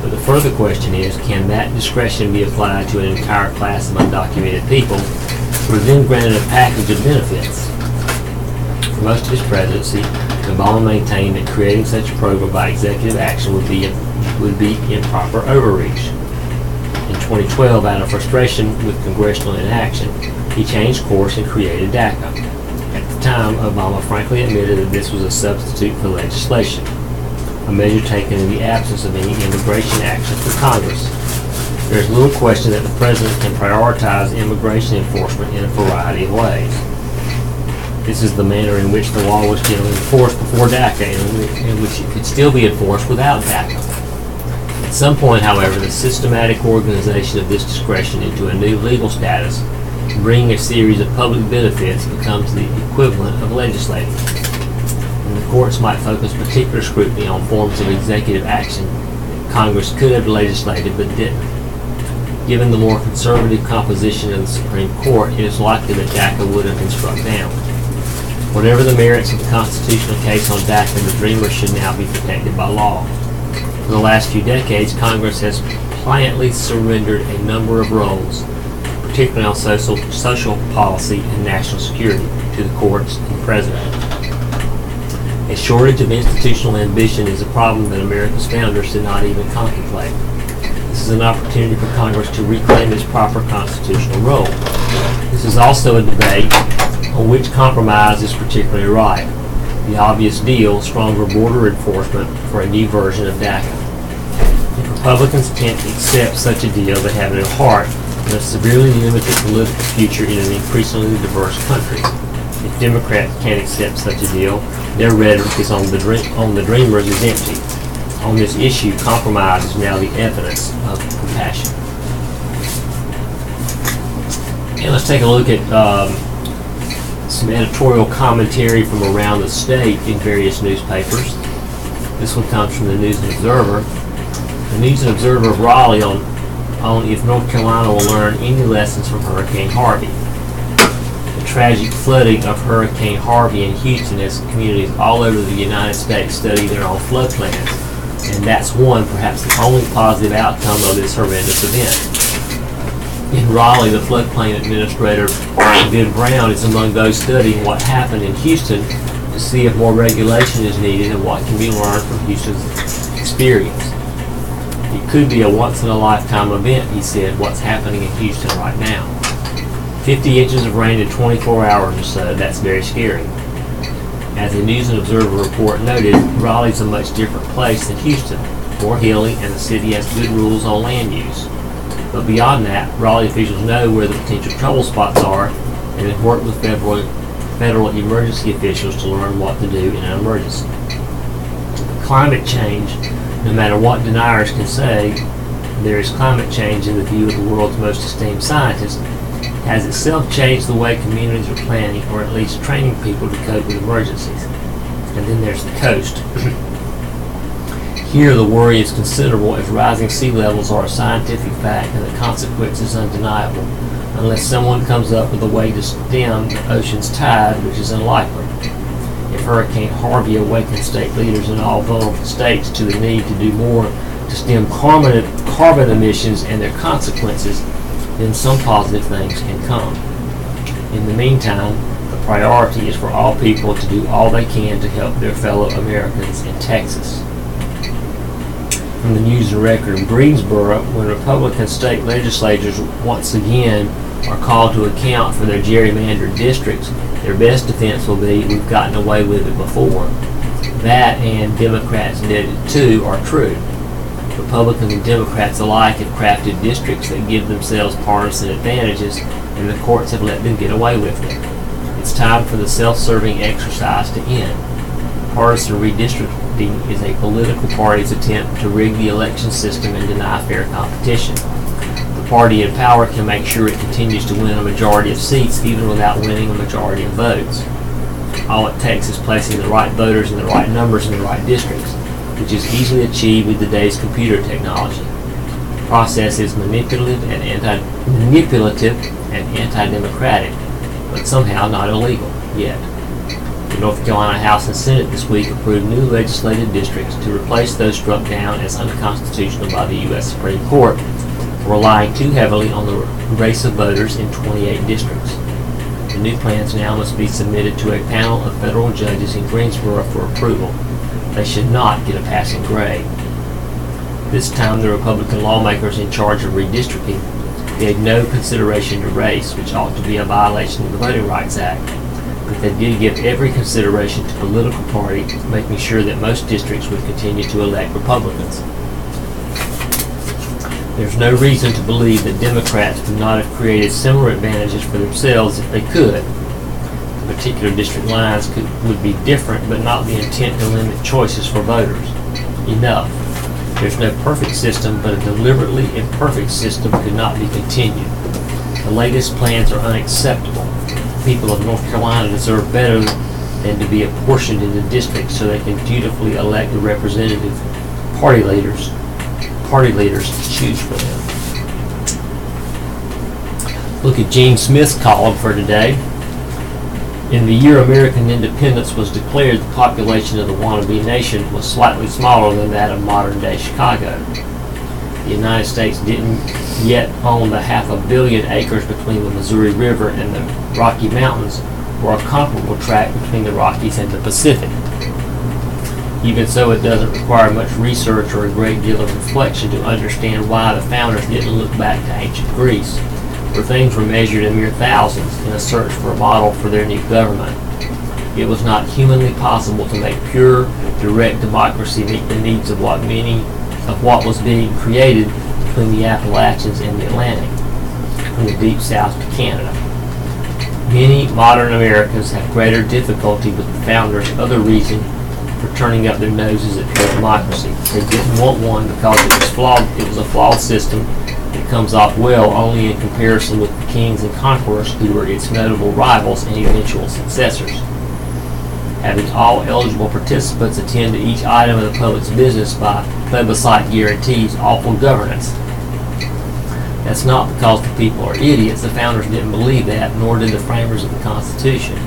But the further question is, can that discretion be applied to an entire class of undocumented people who are then granted a package of benefits? For most of his presidency, Obama maintained that creating such a program by executive action would be improper overreach. In 2012, out of frustration with congressional inaction, he changed course and created DACA. At the time, Obama frankly admitted that this was a substitute for legislation, a measure taken in the absence of any immigration action for Congress. There is little question that the president can prioritize immigration enforcement in a variety of ways. This is the manner in which the law was generally enforced before DACA, and in which it could still be enforced without DACA. At some point, however, the systematic organization of this discretion into a new legal status, bringing a series of public benefits, becomes the equivalent of legislating. And the courts might focus particular scrutiny on forms of executive action that Congress could have legislated but didn't. Given the more conservative composition of the Supreme Court, it is likely that DACA would have been struck down. Whatever the merits of the constitutional case on DACA, the Dreamers should now be protected by law. For the last few decades, Congress has pliantly surrendered a number of roles, particularly on social policy and national security, to the courts and the President. A shortage of institutional ambition is a problem that America's founders did not even contemplate. This is an opportunity for Congress to reclaim its proper constitutional role. This is also a debate on which compromise is particularly ripe. The obvious deal, stronger border enforcement for a new version of DACA. If Republicans can't accept such a deal, they have at heart a severely limited political future in an increasingly diverse country. If Democrats can't accept such a deal, their rhetoric is on the Dreamers is empty. On this issue, compromise is now the evidence of compassion. And let's take a look at some editorial commentary from around the state in various newspapers. This one comes from the News and Observer. The News and Observer of Raleigh on if North Carolina will learn any lessons from Hurricane Harvey. The tragic flooding of Hurricane Harvey in Houston has communities all over the United States study their own flood plans, and that's one, perhaps the only positive outcome of this horrendous event. In Raleigh, the floodplain administrator, Ben Brown, is among those studying what happened in Houston to see if more regulation is needed and what can be learned from Houston's experience. It could be a once-in-a-lifetime event, he said, what's happening in Houston right now. 50 inches of rain in 24 hours or so, that's very scary. As a News and Observer report noted, Raleigh's a much different place than Houston, more hilly, and the city has good rules on land use. But beyond that, Raleigh officials know where the potential trouble spots are and have worked with federal emergency officials to learn what to do in an emergency. Climate change, no matter what deniers can say, there is climate change in the view of the world's most esteemed scientists, has itself changed the way communities are planning or at least training people to cope with emergencies. And then there's the coast. Here the worry is considerable as rising sea levels are a scientific fact and the consequence is undeniable, unless someone comes up with a way to stem the ocean's tide, which is unlikely. If Hurricane Harvey awakens state leaders in all vulnerable states to the need to do more to stem carbon emissions and their consequences, then some positive things can come. In the meantime, the priority is for all people to do all they can to help their fellow Americans in Texas. From the News and Record of Greensboro, when Republican state legislatures once again are called to account for their gerrymandered districts, their best defense will be, we've gotten away with it before. That and Democrats did it too are true. Republicans and Democrats alike have crafted districts that give themselves partisan advantages, and the courts have let them get away with it. It's time for the self-serving exercise to end. Partisan redistricting is a political party's attempt to rig the election system and deny fair competition. The party in power can make sure it continues to win a majority of seats even without winning a majority of votes. All it takes is placing the right voters in the right numbers in the right districts, which is easily achieved with today's computer technology. The process is manipulative and anti-democratic, but somehow not illegal yet. The North Carolina House and Senate this week approved new legislative districts to replace those struck down as unconstitutional by the U.S. Supreme Court, relying too heavily on the race of voters in 28 districts. The new plans now must be submitted to a panel of federal judges in Greensboro for approval. They should not get a passing grade. This time, the Republican lawmakers in charge of redistricting gave no consideration to race, which ought to be a violation of the Voting Rights Act. But they did give every consideration to political party, making sure that most districts would continue to elect Republicans. There's no reason to believe that Democrats would not have created similar advantages for themselves if they could. The particular district lines would be different, but not the intent to limit choices for voters. Enough. There's no perfect system, but a deliberately imperfect system could not be continued. The latest plans are unacceptable. The people of North Carolina deserve better than to be apportioned into districts so they can dutifully elect the representative party leaders to choose for them. Look at Gene Smith's column for today. In the year American independence was declared, the population of the wannabe nation was slightly smaller than that of modern-day Chicago. The United States didn't yet own the 500 million acres between the Missouri River and the Rocky Mountains, or a comparable tract between the Rockies and the Pacific. Even so, it doesn't require much research or a great deal of reflection to understand why the founders didn't look back to ancient Greece, where things were measured in mere thousands in a search for a model for their new government. It was not humanly possible to make pure, direct democracy meet the needs of what was being created between the Appalachians and the Atlantic, from the deep south to Canada. Many modern Americans have greater difficulty with the founders' other reason for turning up their noses at pure democracy. They didn't want one because it was flawed. It was a flawed system that comes off well only in comparison with the kings and conquerors who were its notable rivals and eventual successors. Having all eligible participants attend to each item of the public's business by plebiscite guarantees awful governance. That's not because the people are idiots. The founders didn't believe that, nor did the framers of the Constitution.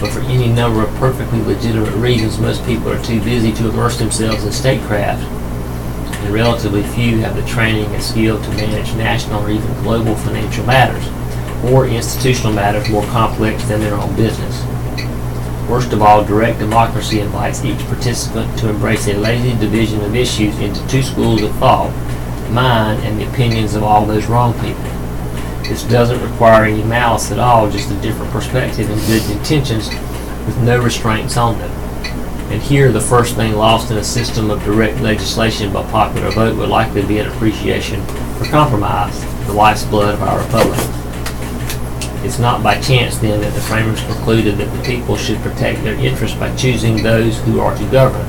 But for any number of perfectly legitimate reasons, most people are too busy to immerse themselves in statecraft, and relatively few have the training and skill to manage national or even global financial matters, or institutional matters more complex than their own business. Worst of all, direct democracy invites each participant to embrace a lazy division of issues into two schools of thought, mine and the opinions of all those wrong people. This doesn't require any malice at all, just a different perspective and good intentions with no restraints on them. And here, the first thing lost in a system of direct legislation by popular vote would likely be an appreciation for compromise, the lifeblood of our republic. It's not by chance, then, that the framers concluded that the people should protect their interests by choosing those who are to govern,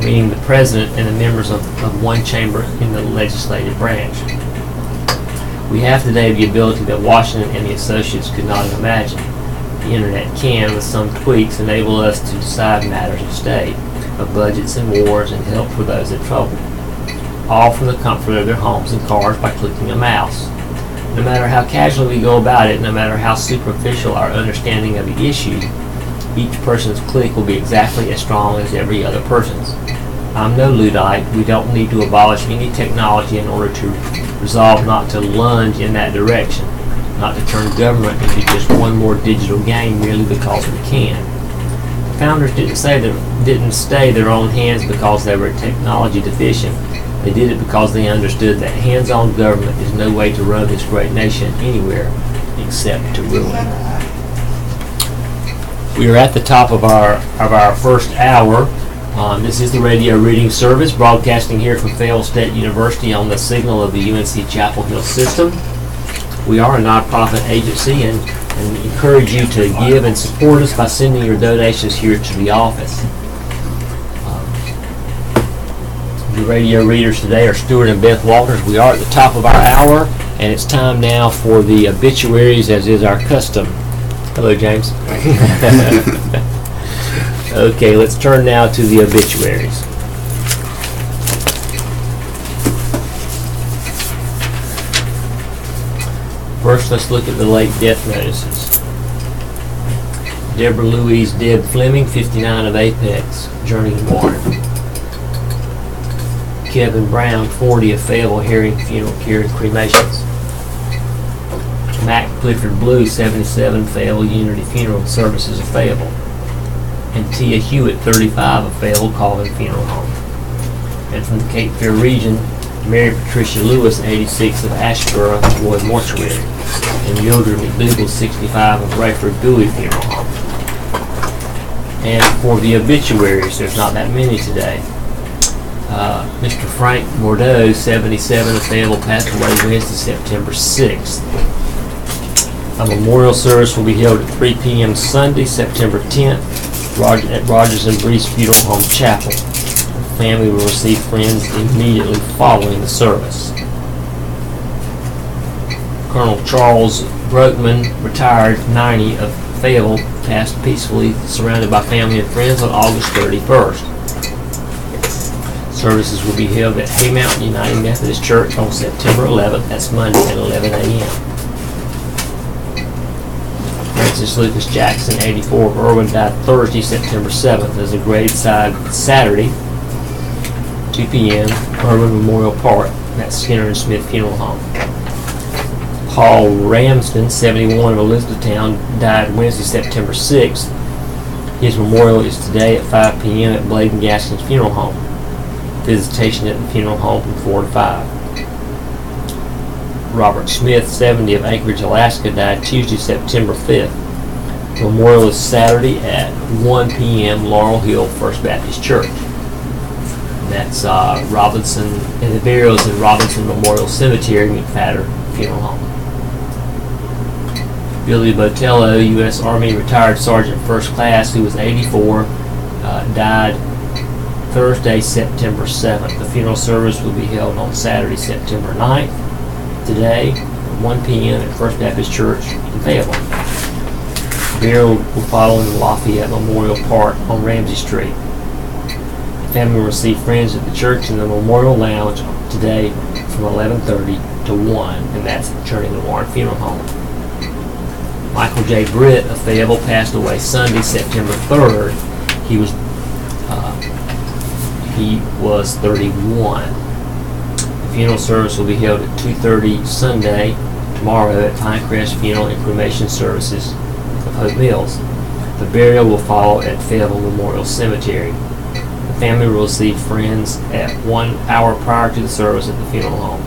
meaning the president and the members of one chamber in the legislative branch. We have today the ability that Washington and the associates could not have imagined. The internet can, with some tweaks, enable us to decide matters of state, of budgets and wars, and help for those in trouble, all from the comfort of their homes and cars by clicking a mouse. No matter how casually we go about it, no matter how superficial our understanding of the issue, each person's click will be exactly as strong as every other person's. I'm no Luddite. We don't need to abolish any technology in order to resolve not to lunge in that direction, not to turn government into just one more digital game merely because we can. The founders didn't stay their own hands because they were technology deficient. They did it because they understood that hands-on government is no way to run this great nation anywhere except to ruin it. We are at the top of our first hour. This is the radio reading service, broadcasting here from Fayetteville State University on the signal of the UNC Chapel Hill system. We are a nonprofit agency and encourage you to give and support us by sending your donations here to the office. The radio readers today are Stuart and Beth Walters. We are at the top of our hour, and it's time now for the obituaries, as is our custom. Hello, James. Okay, let's turn now to the obituaries. First, let's look at the late death notices. Deborah Louise Deb Fleming, 59 of Apex, Journey and Warren. Kevin Brown, 40 of Fayetteville Herring Funeral Care and Cremations. Mac Clifford Blue, 77, Fayetteville Unity Funeral Services of Fayetteville. And Tia Hewitt, 35, of Fayetteville Colvin Funeral Home. And from the Cape Fear region, Mary Patricia Lewis, 86, of Ashboro Lloyd Mortuary. And Mildred McDougall, 65, of Rayford Dewey Funeral Home. And for the obituaries, there's not that many today. Mr. Frank Bordeaux, 77, of Fayetteville, passed away Wednesday, September 6th. A memorial service will be held at 3 p.m. Sunday, September 10th, at Rogers and Breese Funeral Home Chapel. family will receive friends immediately following the service. Colonel Charles Brookman, retired 90, of Fayetteville, passed peacefully, surrounded by family and friends, on August 31st. Services will be held at Hay Mountain United Methodist Church on September 11th. That's Monday at 11 a.m. Francis Lucas Jackson, 84, of Irwin, died Thursday, September 7th. As a graveside Saturday, 2 p.m., Irwin Memorial Park. That's Skinner and Smith Funeral Home. Paul Ramsden, 71, of Elizabethtown, died Wednesday, September 6th. His memorial is today at 5 p.m. at Blade and Gaskins Funeral Home. Visitation at the funeral home from 4 to 5. Robert Smith, 70, of Anchorage, Alaska, died Tuesday, September 5th. Memorial is Saturday at 1 p.m. Laurel Hill First Baptist Church. And that's Robinson, and the burial is in Robinson Memorial Cemetery, McFadder Funeral Home. Billy Botello, U.S. Army retired Sergeant First Class, who was 84, died Thursday, September 7th. The funeral service will be held on Saturday, September 9th, today, at 1 p.m. at First Baptist Church in Fayetteville. The burial will follow in Lafayette Memorial Park on Ramsey Street. The family will receive friends at the church in the Memorial Lounge today from 11:30 to 1, and that's at Journey the Warren Funeral Home. Michael J. Britt of Fayetteville passed away Sunday, September 3rd. He was 31. The funeral service will be held at 2:30 Sunday, tomorrow, at Pinecrest Funeral and Cremation Services of Hope Mills. The burial will follow at Fayetteville Memorial Cemetery. The family will receive friends at 1 hour prior to the service at the funeral home.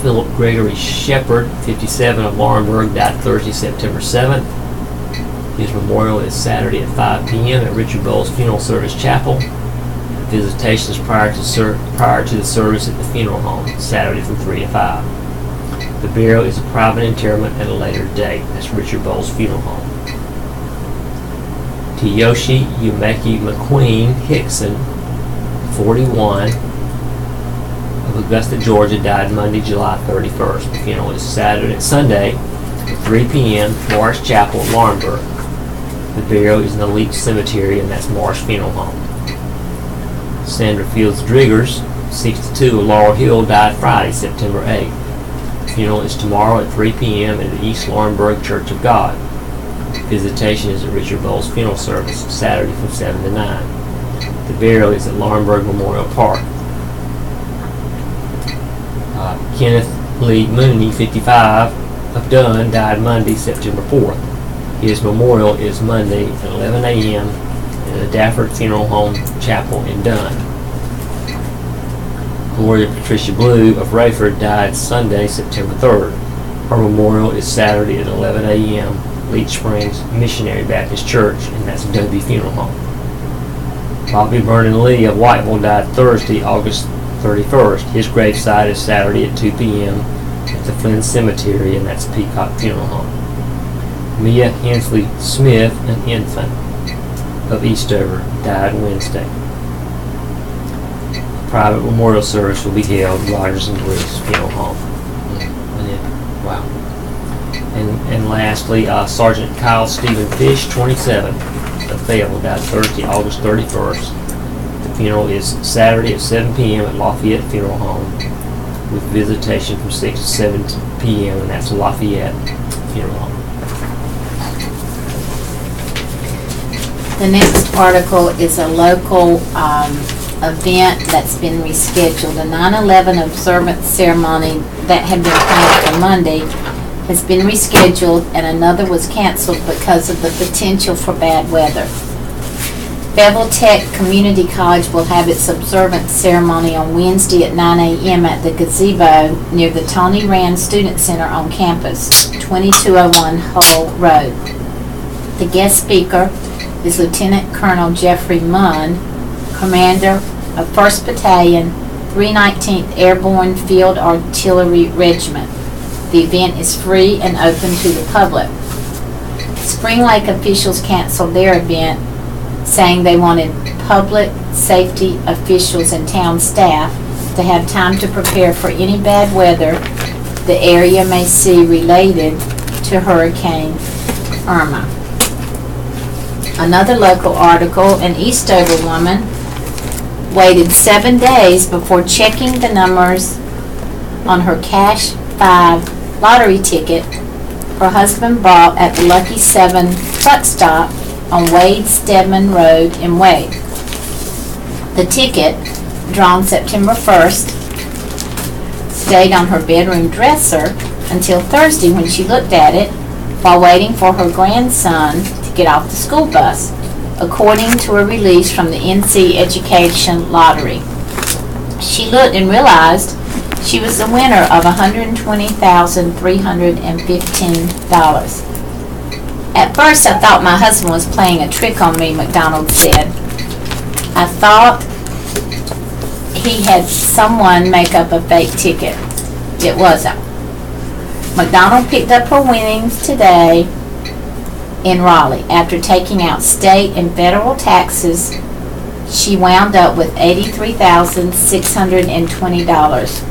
Philip Gregory Shepard, 57, of Laurinburg, died Thursday, September 7th. His memorial is Saturday at 5 p.m. at Richard Bowles Funeral Service Chapel. Visitation is prior to the service at the funeral home, Saturday from 3 to 5. The burial is a private interment at a later date. That's Richard Bowles Funeral Home. Kiyoshi Umeki McQueen Hickson, 41, of Augusta, Georgia, died Monday, July 31st. The funeral is Sunday at 3 p.m. Morris Chapel, Laurinburg. The burial is in the Leach Cemetery, and that's Morris Funeral Home. Sandra Fields Driggers, 62, of Laurel Hill, died Friday, September 8th. The funeral is tomorrow at 3 p.m. at the East Laurinburg Church of God. Visitation is at Richard Bowles Funeral Service, Saturday from 7 to 9. The burial is at Laurinburg Memorial Park. Kenneth Lee Mooney, 55, of Dunn, died Monday, September 4th. His memorial is Monday at 11 a.m. in the Dafford Funeral Home Chapel in Dunn. Gloria Patricia Blue of Rayford died Sunday, September 3rd. Her memorial is Saturday at 11 a.m. Leech Springs Missionary Baptist Church, and that's W Funeral Home. Bobby Vernon Lee of Whiteville died Thursday, August 31st. His graveside is Saturday at 2 p.m. at the Flynn Cemetery, and that's Peacock Funeral Home. Mia Hensley Smith, an infant, of Eastover, died Wednesday. A private memorial service will be held at Rogers and Bruce Funeral Home. Wow. And lastly, Sergeant Kyle Stephen Fish, 27, of Fayetteville, died Thursday, August 31st. The funeral is Saturday at 7 p.m. at Lafayette Funeral Home, with visitation from 6 to 7 p.m., and that's Lafayette Funeral Home. The next article is a local event that's been rescheduled. A 9/11 observance ceremony that had been planned for Monday has been rescheduled, and another was canceled because of the potential for bad weather. Fayetteville Tech Community College will have its observance ceremony on Wednesday at 9 a.m. at the gazebo near the Tony Rand Student Center on campus, 2201 Hull Road. The guest speaker is Lieutenant Colonel Jeffrey Munn, Commander of 1st Battalion, 319th Airborne Field Artillery Regiment. The event is free and open to the public. Spring Lake officials canceled their event, saying they wanted public safety officials and town staff to have time to prepare for any bad weather the area may see related to Hurricane Irma. Another local article, an Eastover woman waited 7 days before checking the numbers on her Cash 5 lottery ticket her husband bought at the Lucky 7 truck stop on Wade Stedman Road in Wade. The ticket, drawn September 1st, stayed on her bedroom dresser until Thursday when she looked at it while waiting for her grandson to get off the school bus, according to a release from the NC Education Lottery. She looked and realized she was the winner of $120,315. At first, I thought my husband was playing a trick on me, McDonald said. I thought he had someone make up a fake ticket. It wasn't. McDonald picked up her winnings today in Raleigh. After taking out state and federal taxes, she wound up with $83,620.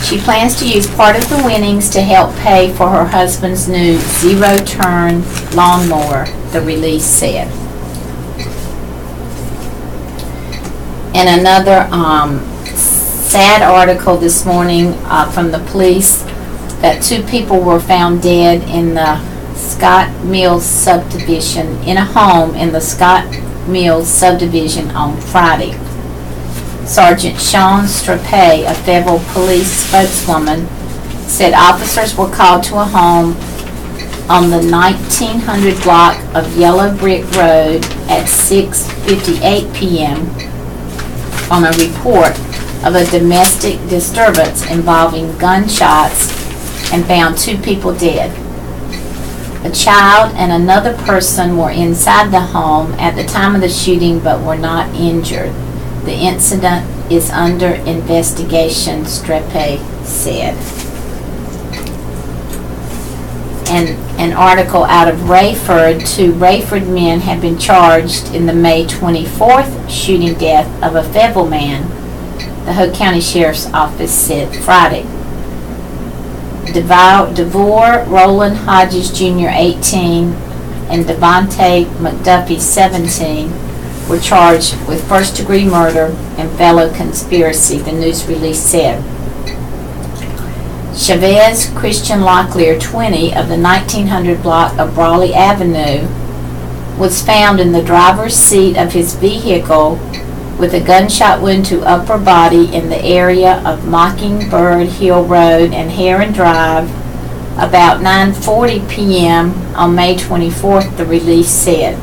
She plans to use part of the winnings to help pay for her husband's new zero-turn lawnmower, the release said. And another sad article this morning from the police that 2 people were found dead in the Scott Mills subdivision, in a home in the Scott Mills subdivision on Friday. Sergeant Sean Strapay, a Fayetteville police spokeswoman, said officers were called to a home on the 1900 block of Yellow Brick Road at 6:58 p.m. on a report of a domestic disturbance involving gunshots and found 2 people dead. A child and another person were inside the home at the time of the shooting but were not injured. The incident is under investigation, Strapay said. And an article out of Rayford, 2 Rayford men have been charged in the May 24th shooting death of a Fayetteville man, the Hoke County Sheriff's Office said Friday. DeVore Roland Hodges Jr., 18, and Devontae McDuffie, 17, were charged with first-degree murder and fellow conspiracy, the news release said. Chavez Christian Locklear, 20, of the 1900 block of Brawley Avenue, was found in the driver's seat of his vehicle with a gunshot wound to upper body in the area of Mockingbird Hill Road and Heron Drive about 9:40 p.m. on May 24th, the release said.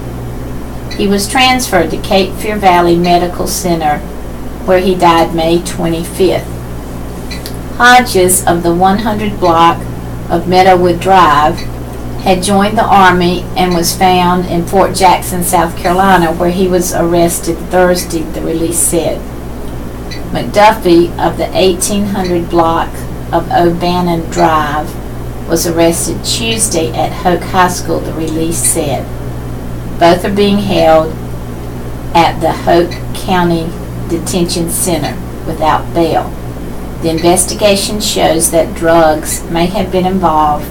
He was transferred to Cape Fear Valley Medical Center, where he died May 25th. Hodges of the 100 block of Meadowwood Drive had joined the Army and was found in Fort Jackson, South Carolina, where he was arrested Thursday, the release said. McDuffie of the 1800 block of O'Bannon Drive was arrested Tuesday at Hoke High School, the release said. Both are being held at the Hoke County Detention Center without bail. The investigation shows that drugs may have been involved,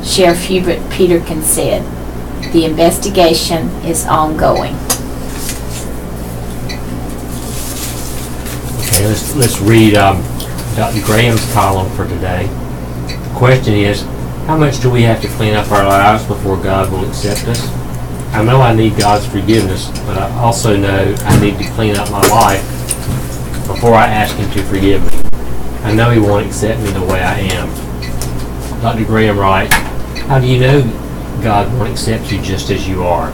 Sheriff Hubert Peterkin said. The investigation is ongoing. Okay, let's read Dr. Graham's column for today. The question is, how much do we have to clean up our lives before God will accept us? I know I need God's forgiveness, but I also know I need to clean up my life before I ask Him to forgive me. I know He won't accept me the way I am. Dr. Graham writes, how do you know God won't accept you just as you are?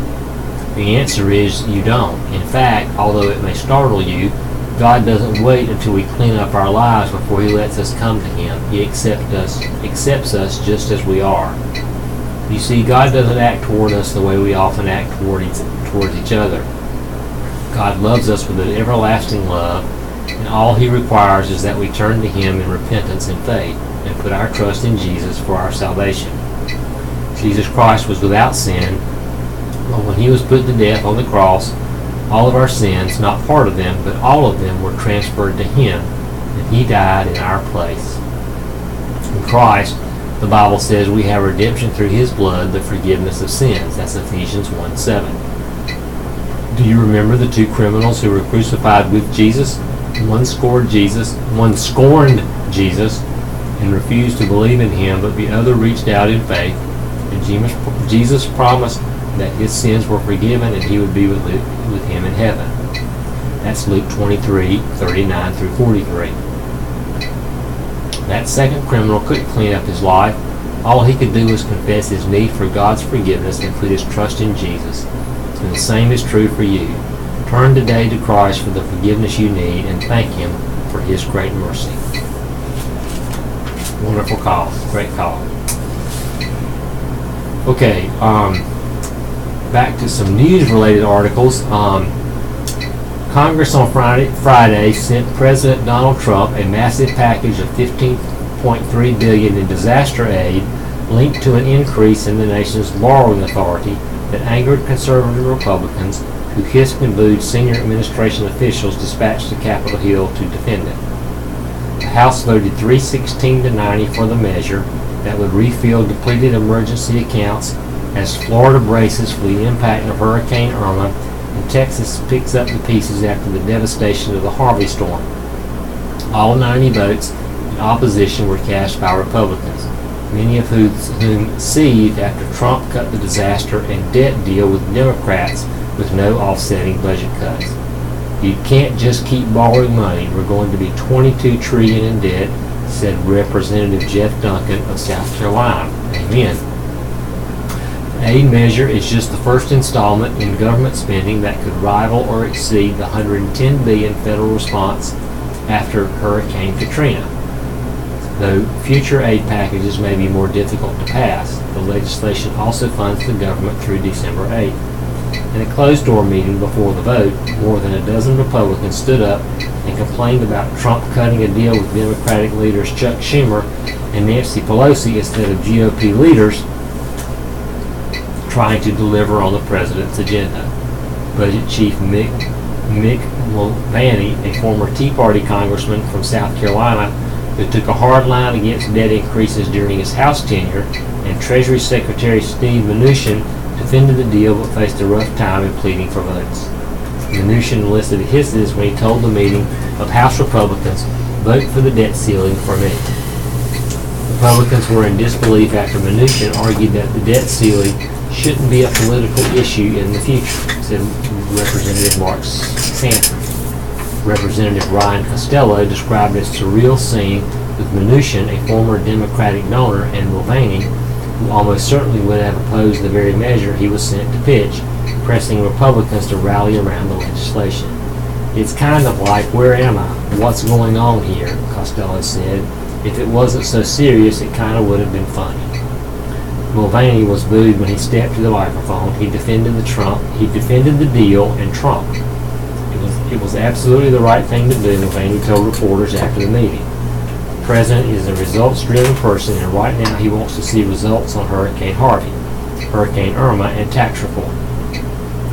The answer is you don't. In fact, although it may startle you, God doesn't wait until we clean up our lives before He lets us come to Him. He accepts us just as we are. You see, God doesn't act toward us the way we often act towards each other. God loves us with an everlasting love, and all He requires is that we turn to Him in repentance and faith and put our trust in Jesus for our salvation. Jesus Christ was without sin, but when He was put to death on the cross, All of our sins, not part of them, but all of them, were transferred to him, and he died in our place. In Christ, the Bible says we have redemption through his blood, the forgiveness of sins. That's Ephesians 1:7. Do you remember the two criminals who were crucified with Jesus? One scorned Jesus and refused to believe in him, but the other reached out in faith. And Jesus promised that his sins were forgiven and he would be with him in heaven. That's Luke 23:39 through 43. That second criminal couldn't clean up his life. All he could do was confess his need for God's forgiveness and put his trust in Jesus. And the same is true for you. Turn today to Christ for the forgiveness you need and thank him for his great mercy. Wonderful call. Great call. Okay, back to some news-related articles. Congress on Friday sent President Donald Trump a massive package of $15.3 billion in disaster aid linked to an increase in the nation's borrowing authority that angered conservative Republicans who hissed and booed senior administration officials dispatched to Capitol Hill to defend it. The House voted 316 to 90 for the measure that would refill depleted emergency accounts as Florida braces for the impact of Hurricane Irma and Texas picks up the pieces after the devastation of the Harvey storm. All 90 votes in opposition were cast by Republicans, many of whom seethed after Trump cut the disaster and debt deal with Democrats with no offsetting budget cuts. You can't just keep borrowing money. We're going to be $22 trillion in debt, said Representative Jeff Duncan of South Carolina. Amen. The aid measure is just the first installment in government spending that could rival or exceed the $110 billion federal response after Hurricane Katrina. Though future aid packages may be more difficult to pass, the legislation also funds the government through December 8th. In a closed-door meeting before the vote, more than a dozen Republicans stood up and complained about Trump cutting a deal with Democratic leaders Chuck Schumer and Nancy Pelosi instead of GOP leaders trying to deliver on the president's agenda. Budget Chief Mick Mulvaney, a former Tea Party congressman from South Carolina who took a hard line against debt increases during his House tenure, and Treasury Secretary Steve Mnuchin defended the deal but faced a rough time in pleading for votes. Mnuchin enlisted hisses when he told the meeting of House Republicans, "Vote for the debt ceiling for me." Republicans were in disbelief after Mnuchin argued that the debt ceiling shouldn't be a political issue in the future, said Representative Mark Sanford. Representative Ryan Costello described a surreal scene with Mnuchin, a former Democratic donor, and Mulvaney, who almost certainly would have opposed the very measure he was sent to pitch, pressing Republicans to rally around the legislation. "It's kind of like, where am I? What's going on here?" Costello said. "If it wasn't so serious, it kind of would have been funny." Mulvaney was booed when he stepped to the microphone. He defended the deal and Trump. It was absolutely the right thing to do, Mulvaney told reporters after the meeting. The president is a results-driven person, and right now he wants to see results on Hurricane Harvey, Hurricane Irma, and tax reform.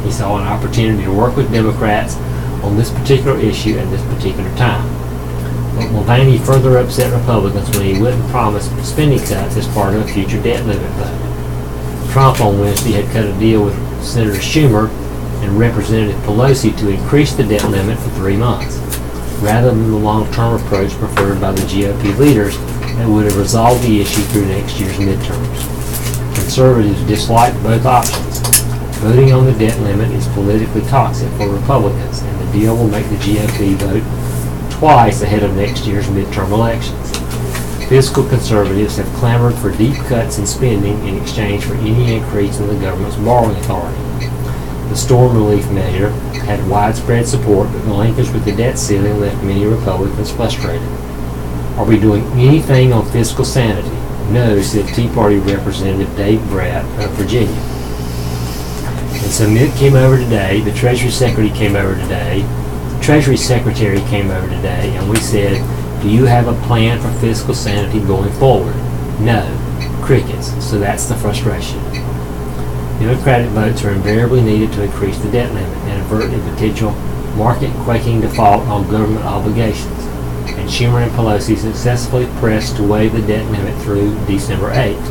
He saw an opportunity to work with Democrats on this particular issue at this particular time. But Mulvaney further upset Republicans when he wouldn't promise spending cuts as part of a future debt limit vote. Trump on Wednesday had cut a deal with Senator Schumer and Representative Pelosi to increase the debt limit for 3 months, rather than the long-term approach preferred by the GOP leaders that would have resolved the issue through next year's midterms. Conservatives disliked both options. Voting on the debt limit is politically toxic for Republicans, and the deal will make the GOP vote twice ahead of next year's midterm elections. Fiscal conservatives have clamored for deep cuts in spending in exchange for any increase in the government's borrowing authority. The storm relief measure had widespread support, but the linkage with the debt ceiling left many Republicans frustrated. Are we doing anything on fiscal sanity? No, said Tea Party Representative Dave Bratt of Virginia. And so Mitt came over today, the Treasury Secretary came over today, and we said, do you have a plan for fiscal sanity going forward? No. Crickets. So that's the frustration. Democratic votes are invariably needed to increase the debt limit and avert a potential market-quaking default on government obligations, and Schumer and Pelosi successfully pressed to waive the debt limit through December 8th.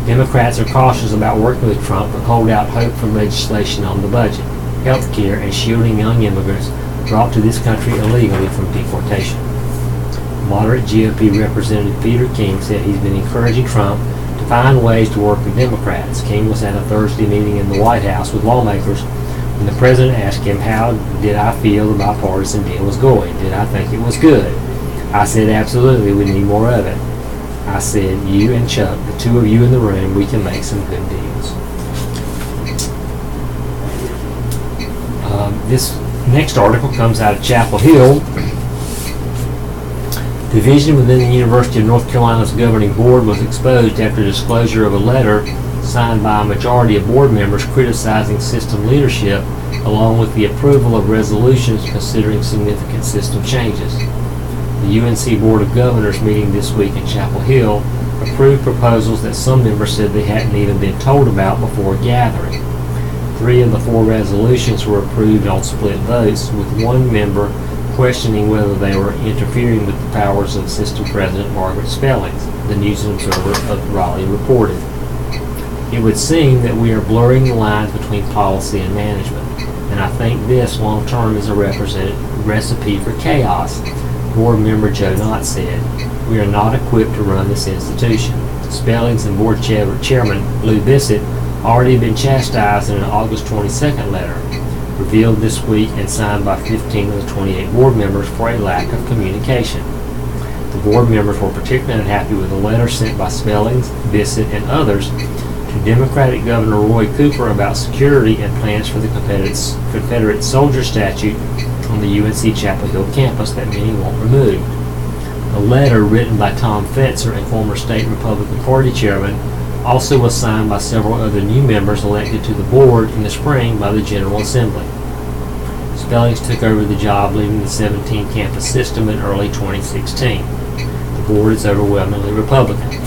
Democrats are cautious about working with Trump but hold out hope for legislation on the budget, health care, and shielding young immigrants brought to this country illegally from deportation. Moderate GOP Representative Peter King said he's been encouraging Trump to find ways to work with Democrats. King was at a Thursday meeting in the White House with lawmakers when the president asked him, "How did I feel the bipartisan deal was going? Did I think it was good?" I said, "Absolutely, we need more of it." I said, "You and Chuck, the two of you in the room, we can make some good deals." This next article comes out of Chapel Hill. Division within the University of North Carolina's governing board was exposed after disclosure of a letter signed by a majority of board members criticizing system leadership, along with the approval of resolutions considering significant system changes. The UNC Board of Governors meeting this week in Chapel Hill approved proposals that some members said they hadn't even been told about before gathering. 3 of the 4 resolutions were approved on split votes, with one member questioning whether they were interfering with the powers of System President Margaret Spellings, the News and Observer of Raleigh reported. It would seem that we are blurring the lines between policy and management, and I think this long-term is a recipe for chaos, board member Joe Knott said. We are not equipped to run this institution. Spellings and board chairman Lou Bissett already been chastised in an August 22nd letter, revealed this week and signed by 15 of the 28 board members for a lack of communication. The board members were particularly unhappy with a letter sent by Spellings, Bissett, and others to Democratic Governor Roy Cooper about security and plans for the Confederate soldier statue on the UNC Chapel Hill campus that many want removed. The letter, written by Tom Fetzer, a former state Republican Party chairman, also was signed by several other new members elected to the board in the spring by the General Assembly. Spellings took over the job leading the 17-campus system in early 2016. The board is overwhelmingly Republican.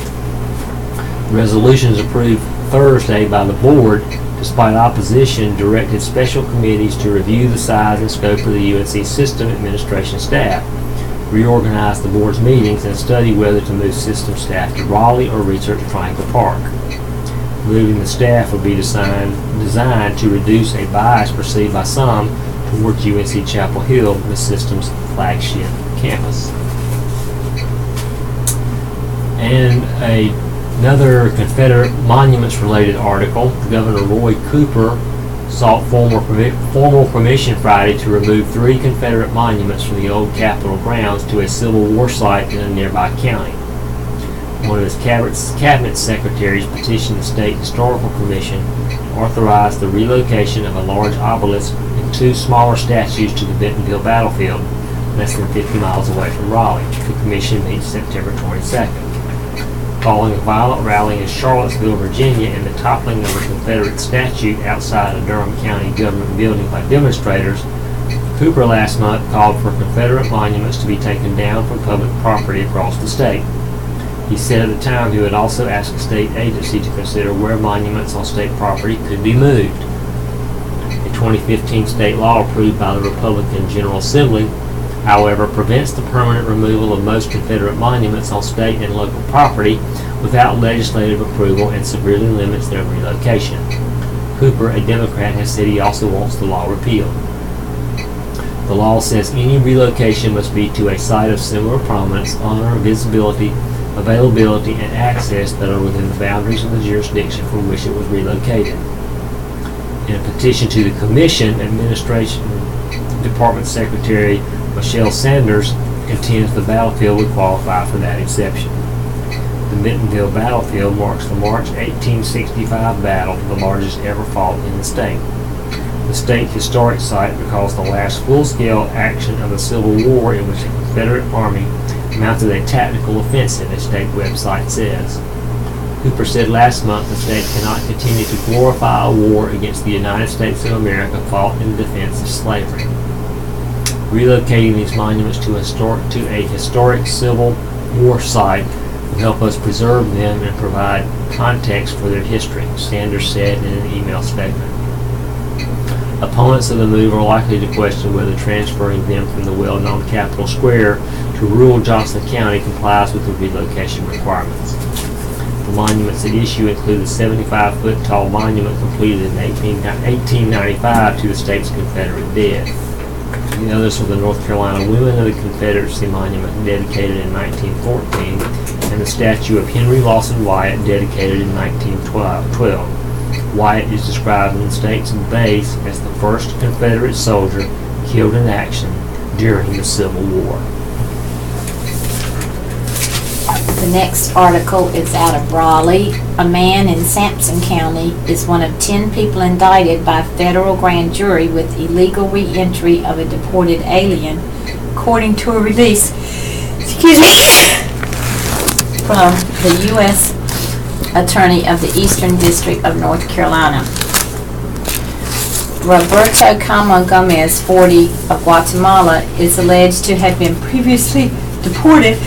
Resolutions approved Thursday by the board, despite opposition, directed special committees to review the size and scope of the UNC system administration staff, reorganize the board's meetings, and study whether to move system staff to Raleigh or Research Triangle Park. Moving the staff would be designed to reduce a bias perceived by some towards UNC Chapel Hill, the system's flagship campus. And another Confederate monuments-related article, Governor Roy Cooper sought formal permission Friday to remove 3 Confederate monuments from the old Capitol grounds to a Civil War site in a nearby county. One of his cabinet secretaries petitioned the State Historical Commission to authorize the relocation of a large obelisk and 2 smaller statues to the Bentonville battlefield, less than 50 miles away from Raleigh. The commission meets September 22nd. Following a violent rally in Charlottesville, Virginia, and the toppling of a Confederate statue outside a Durham County government building by demonstrators, Cooper last month called for Confederate monuments to be taken down from public property across the state. He said at the time he would also ask a state agency to consider where monuments on state property could be moved. A 2015 state law approved by the Republican General Assembly, however, prevents the permanent removal of most Confederate monuments on state and local property without legislative approval and severely limits their relocation. Cooper, a Democrat, has said he also wants the law repealed. The law says any relocation must be to a site of similar prominence, honor, visibility, availability, and access that are within the boundaries of the jurisdiction from which it was relocated. In a petition to the Commission, Administration Department Secretary Michelle Sanders contends the battlefield would qualify for that exception. The Bentonville battlefield marks the March 1865 battle, the largest ever fought in the state. The state historic site recalls the last full-scale action of the Civil War in which the Confederate Army mounted a tactical offensive, a state website says. Cooper said last month the state cannot continue to glorify a war against the United States of America fought in defense of slavery. Relocating these monuments to a historic Civil War site will help us preserve them and provide context for their history, Sanders said in an email statement. Opponents of the move are likely to question whether transferring them from the well-known Capitol Square to rural Johnson County complies with the relocation requirements. The monuments at issue include the 75-foot-tall monument completed in 1895 to the state's Confederate dead. The others are the North Carolina Women of the Confederacy Monument dedicated in 1914 and the statue of Henry Lawson Wyatt dedicated in 1912. Wyatt is described in the state's base as the first Confederate soldier killed in action during the Civil War. The next article is out of Raleigh. A man in Sampson County is one of 10 people indicted by a federal grand jury with illegal re-entry of a deported alien, according to a release from the U.S. Attorney of the Eastern District of North Carolina. Roberto Camo Gomez, 40, of Guatemala, is alleged to have been previously deported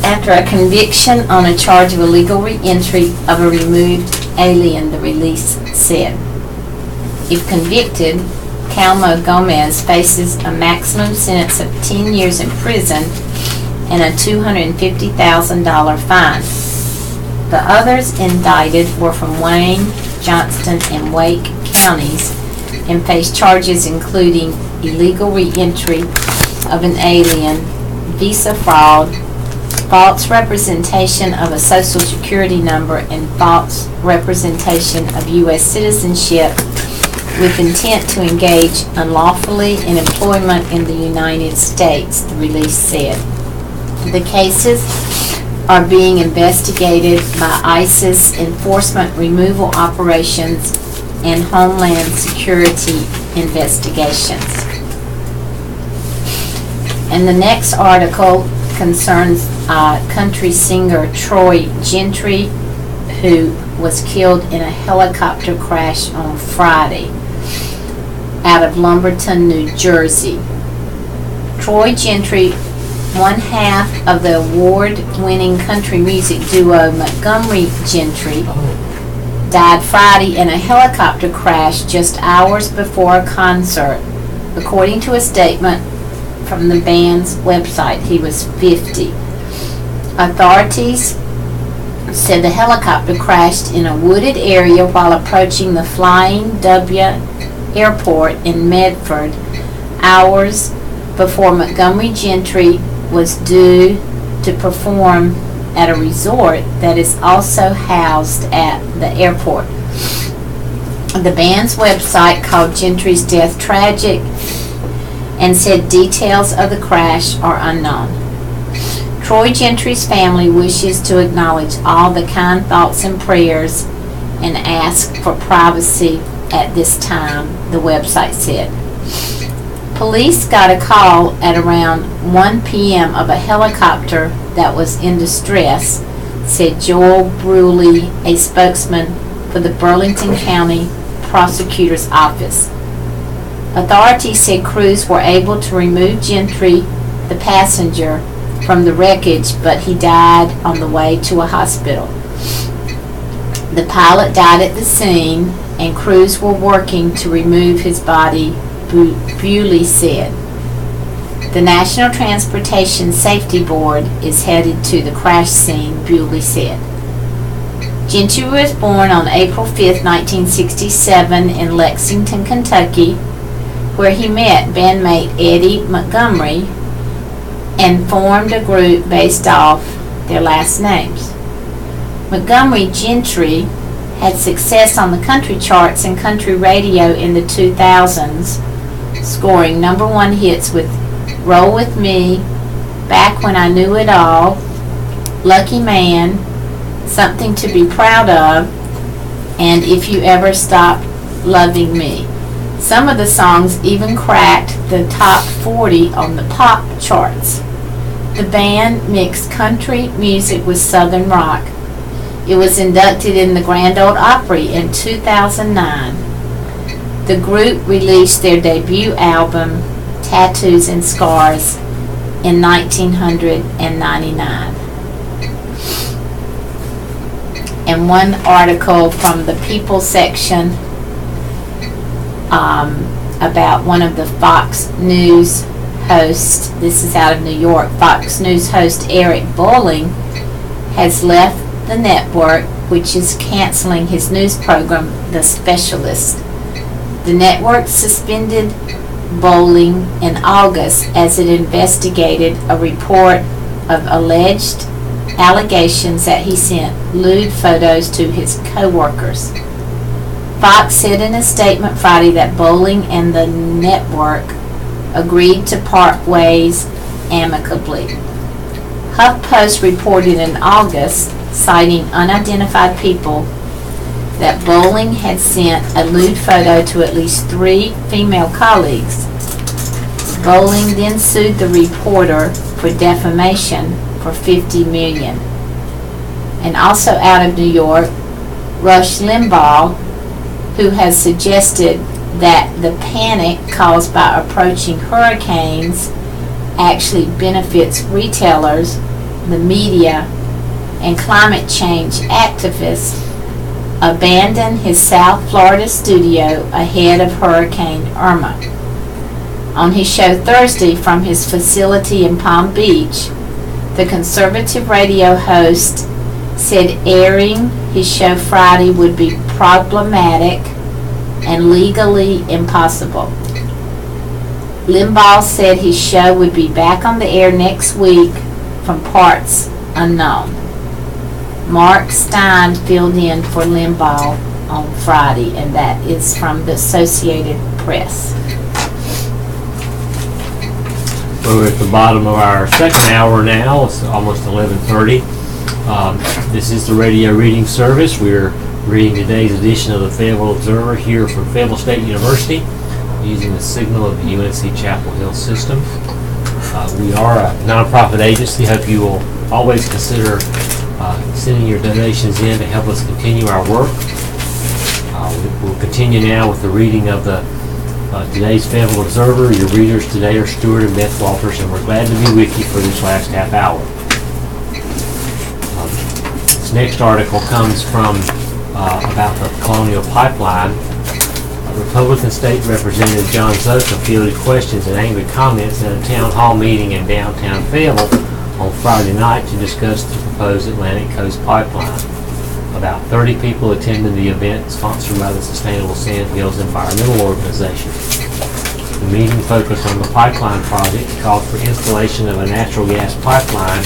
after a conviction on a charge of illegal re-entry of a removed alien, the release said. If convicted, Camo Gomez faces a maximum sentence of 10 years in prison and a $250,000 fine. The others indicted were from Wayne, Johnston, and Wake counties and faced charges including illegal re-entry of an alien, visa fraud, false representation of a social security number, and false representation of U.S. citizenship with intent to engage unlawfully in employment in the United States, the release said. The cases are being investigated by ICE's enforcement removal operations and Homeland Security investigations. And the next article concerns country singer Troy Gentry, who was killed in a helicopter crash on Friday out of Lumberton, New Jersey. Troy Gentry, one half of the award-winning country music duo Montgomery Gentry, died Friday in a helicopter crash just hours before a concert, according to a statement from the band's website. He was 50. Authorities said the helicopter crashed in a wooded area while approaching the Flying W Airport in Medford hours before Montgomery Gentry was due to perform at a resort that is also housed at the airport. The band's website called Gentry's death tragic and said details of the crash are unknown. Troy Gentry's family wishes to acknowledge all the kind thoughts and prayers and ask for privacy at this time, the website said. Police got a call at around 1 p.m. of a helicopter that was in distress, said Joel Bruley, a spokesman for the Burlington County Prosecutor's Office. Authorities said crews were able to remove Gentry, the passenger, from the wreckage, but he died on the way to a hospital. The pilot died at the scene, and crews were working to remove his body, Bewley said. The National Transportation Safety Board is headed to the crash scene, Bewley said. Gentry was born on April 5, 1967 in Lexington, Kentucky, where he met bandmate Eddie Montgomery and formed a group based off their last names. Montgomery Gentry had success on the country charts and country radio in the 2000s, scoring #1 hits with Roll With Me, Back When I Knew It All, Lucky Man, Something to Be Proud Of, and If You Ever Stop Loving Me. Some of the songs even cracked the top 40 on the pop charts. The band mixed country music with southern rock. It was inducted in the Grand Ole Opry in 2009. The group released their debut album, Tattoos and Scars, in 1999. And one article from the People section about one of the Fox News hosts, this is out of New York, Fox News host Eric Bolling has left the network, which is canceling his news program, The Specialist. The network suspended Bolling in August as it investigated a report of alleged allegations that he sent lewd photos to his co-workers. Fox said in a statement Friday that Bolling and the network agreed to part ways amicably. HuffPost reported in August, citing unidentified people, that Bolling had sent a lewd photo to at least 3 female colleagues. Bolling then sued the reporter for defamation for $50 million. And also out of New York, Rush Limbaugh, who has suggested that the panic caused by approaching hurricanes actually benefits retailers, the media, and climate change activists, abandoned his South Florida studio ahead of Hurricane Irma. On his show Thursday from his facility in Palm Beach, the conservative radio host said airing his show Friday would be problematic and legally impossible. Limbaugh said his show would be back on the air next week from parts unknown. Mark Stein filled in for Limbaugh on Friday, and that is from the Associated Press. We're at the bottom of our second hour now. It's almost 11:30. This is the radio reading service. We're reading today's edition of the Fayetteville Observer here from Fayetteville State University using the signal of the UNC Chapel Hill system. We are a nonprofit agency. Hope you will always consider sending your donations in to help us continue our work. We'll continue now with the reading of the today's Fayetteville Observer. Your readers today are Stuart and Beth Walters, and we're glad to be with you for this last half hour. This next article comes from about the Colonial Pipeline. Republican State Representative John Zoka fielded questions and angry comments at a town hall meeting in downtown Fayetteville on Friday night to discuss the proposed Atlantic Coast Pipeline. About 30 people attended the event sponsored by the Sustainable Sand Hills Environmental Organization. The meeting focused on the pipeline project and called for installation of a natural gas pipeline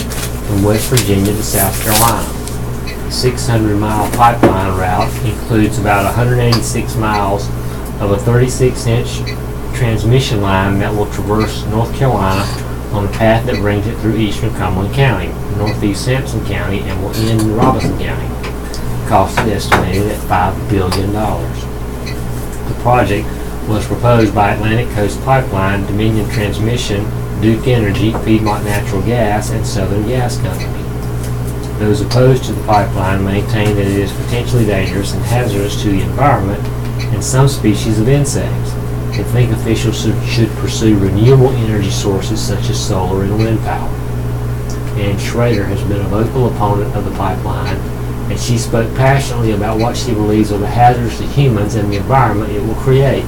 from West Virginia to South Carolina. The 600-mile pipeline route includes about 186 miles of a 36-inch transmission line that will traverse North Carolina on a path that brings it through eastern Cumberland County, northeast Sampson County, and will end in Robinson County. The cost is estimated at $5 billion. The project was proposed by Atlantic Coast Pipeline, Dominion Transmission, Duke Energy, Piedmont Natural Gas, and Southern Gas Company. Those opposed to the pipeline maintain that it is potentially dangerous and hazardous to the environment and some species of insects, and think officials should pursue renewable energy sources such as solar and wind power. Ann Schrader has been a vocal opponent of the pipeline, and she spoke passionately about what she believes are the hazards to humans and the environment it will create.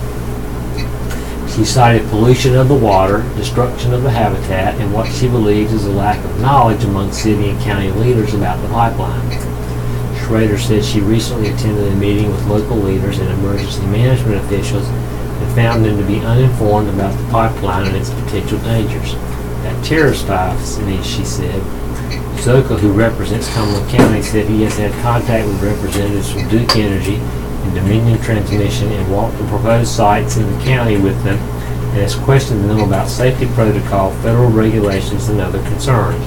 She cited pollution of the water, destruction of the habitat, and what she believes is a lack of knowledge among city and county leaders about the pipeline. Schrader said she recently attended a meeting with local leaders and emergency management officials and found them to be uninformed about the pipeline and its potential dangers. That terrifies me, she said. Zoka, who represents Cumberland County, said he has had contact with representatives from Duke Energy and Dominion Transmission and walked the proposed sites in the county with them and has questioned them about safety protocol, federal regulations, and other concerns.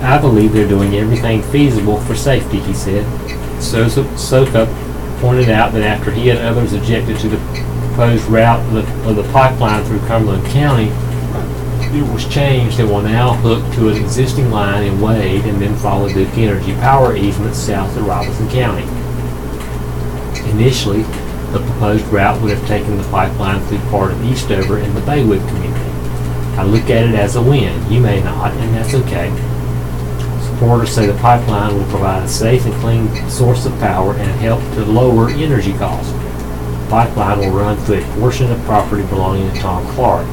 I believe they're doing everything feasible for safety, he said. Zoka pointed out that after he and others objected to the proposed route of the pipeline through Cumberland County, it was changed and will now hook to an existing line in Wade and then follow Duke Energy power easements south of Robinson County. Initially, the proposed route would have taken the pipeline through part of Eastover and the Baywood community. I look at it as a win. You may not, and that's okay. Supporters say the pipeline will provide a safe and clean source of power and help to lower energy costs. The pipeline will run through a portion of property belonging to Tom Clark.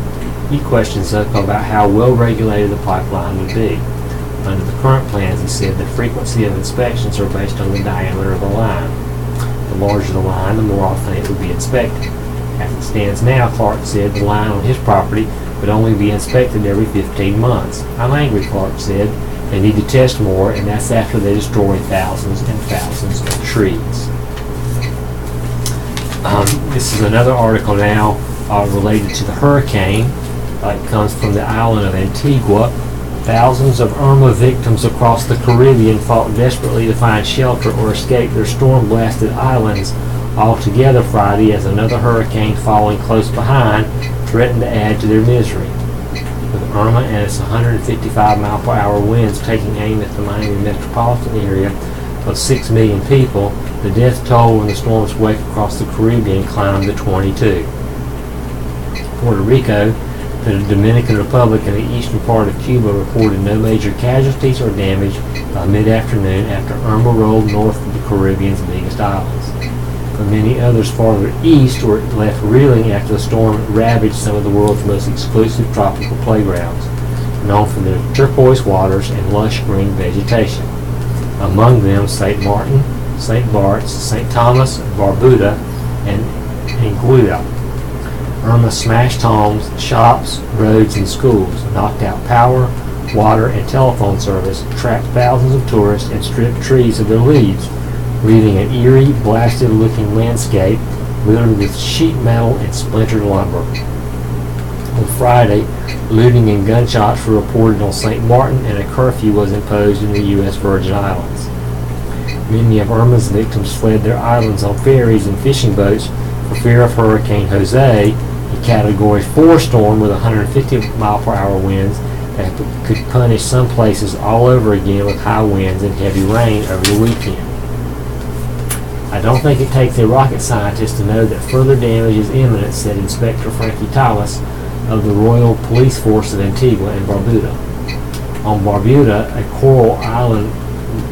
He questions Zuck about how well regulated the pipeline would be. Under the current plans, he said, the frequency of inspections are based on the diameter of the line. The larger the line, the more often it would be inspected. As it stands now, Clark said, the line on his property would only be inspected every 15 months. I'm angry, Clark said. They need to test more, and that's after they destroy thousands and thousands of trees. This is another article now related to the hurricane. It comes from the island of Antigua. Thousands of Irma victims across the Caribbean fought desperately to find shelter or escape their storm-blasted islands altogether Friday as another hurricane following close behind threatened to add to their misery. With Irma and its 155-mile-per-hour winds taking aim at the Miami metropolitan area of 6 million people, the death toll in the storm's wake across the Caribbean climbed to 22. Puerto Rico, the Dominican Republic, and the eastern part of Cuba reported no major casualties or damage by mid-afternoon after Irma rolled north of the Caribbean's biggest islands. But many others farther east were left reeling after the storm ravaged some of the world's most exclusive tropical playgrounds, known for their turquoise waters and lush green vegetation. Among them, St. Martin, St. Bart's, St. Thomas, Barbuda, and Anguilla. Irma smashed homes, shops, roads, and schools, knocked out power, water, and telephone service, trapped thousands of tourists, and stripped trees of their leaves, leaving an eerie, blasted-looking landscape littered with sheet metal and splintered lumber. On Friday, looting and gunshots were reported on St. Martin, and a curfew was imposed in the U.S. Virgin Islands. Many of Irma's victims fled their islands on ferries and fishing boats for fear of Hurricane Jose, a Category 4 storm with 150-mile-per-hour winds that could punish some places all over again with high winds and heavy rain over the weekend. I don't think it takes a rocket scientist to know that further damage is imminent, said Inspector Frankie Thomas of the Royal Police Force of Antigua and Barbuda. On Barbuda, a coral island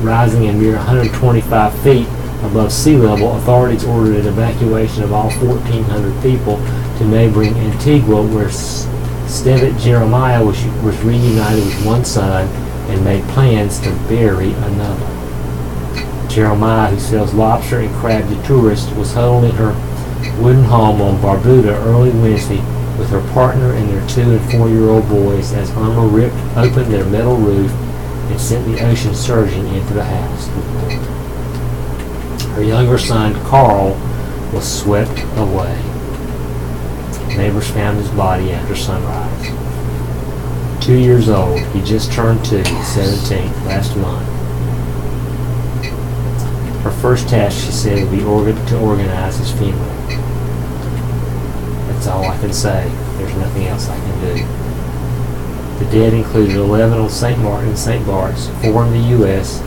rising a mere 125 feet above sea level, authorities ordered an evacuation of all 1,400 people to neighboring Antigua, where Stevet Jeremiah was reunited with one son and made plans to bury another. Jeremiah, who sells lobster and crab to tourists, was huddled in her wooden home on Barbuda early Wednesday with her partner and their 2- and 4-year-old boys as Irma ripped open their metal roof and sent the ocean surging into the house. Her younger son, Carl, was swept away. Neighbors found his body after sunrise. 2 years old, he just turned 2, 17th, last month. Her first task, she said, would be to organize his funeral. That's all I can say. There's nothing else I can do. The dead included 11 on St. Martin and St. Bart's, 4 in the U.S.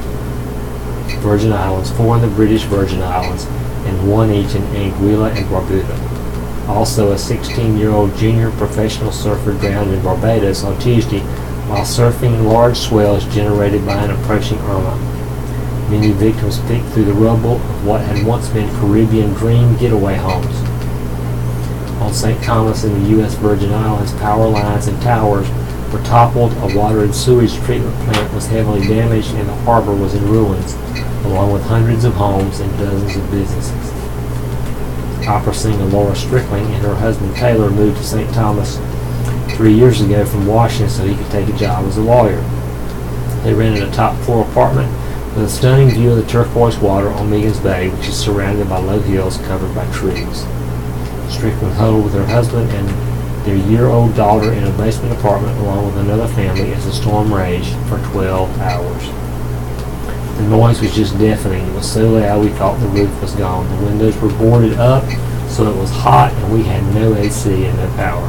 Virgin Islands, 4 in the British Virgin Islands, and 1 each in Anguilla and Barbuda. Also, a 16-year-old junior professional surfer drowned in Barbados on Tuesday while surfing large swells generated by an approaching Irma. Many victims picked through the rubble of what had once been Caribbean dream getaway homes. On St. Thomas in the U.S. Virgin Islands, power lines and towers were toppled, a water and sewage treatment plant was heavily damaged, and the harbor was in ruins, along with hundreds of homes and dozens of businesses. Opera singer Laura Strickling and her husband Taylor moved to St. Thomas 3 years ago from Washington so he could take a job as a lawyer. They rented a top-floor apartment with a stunning view of the turquoise water on Megan's Bay, which is surrounded by low hills covered by trees. Strickland huddled with her husband and their year-old daughter in a basement apartment along with another family as the storm raged for 12 hours. The noise was just deafening. It was so loud we thought the roof was gone. The windows were boarded up, so it was hot, and we had no AC and no power.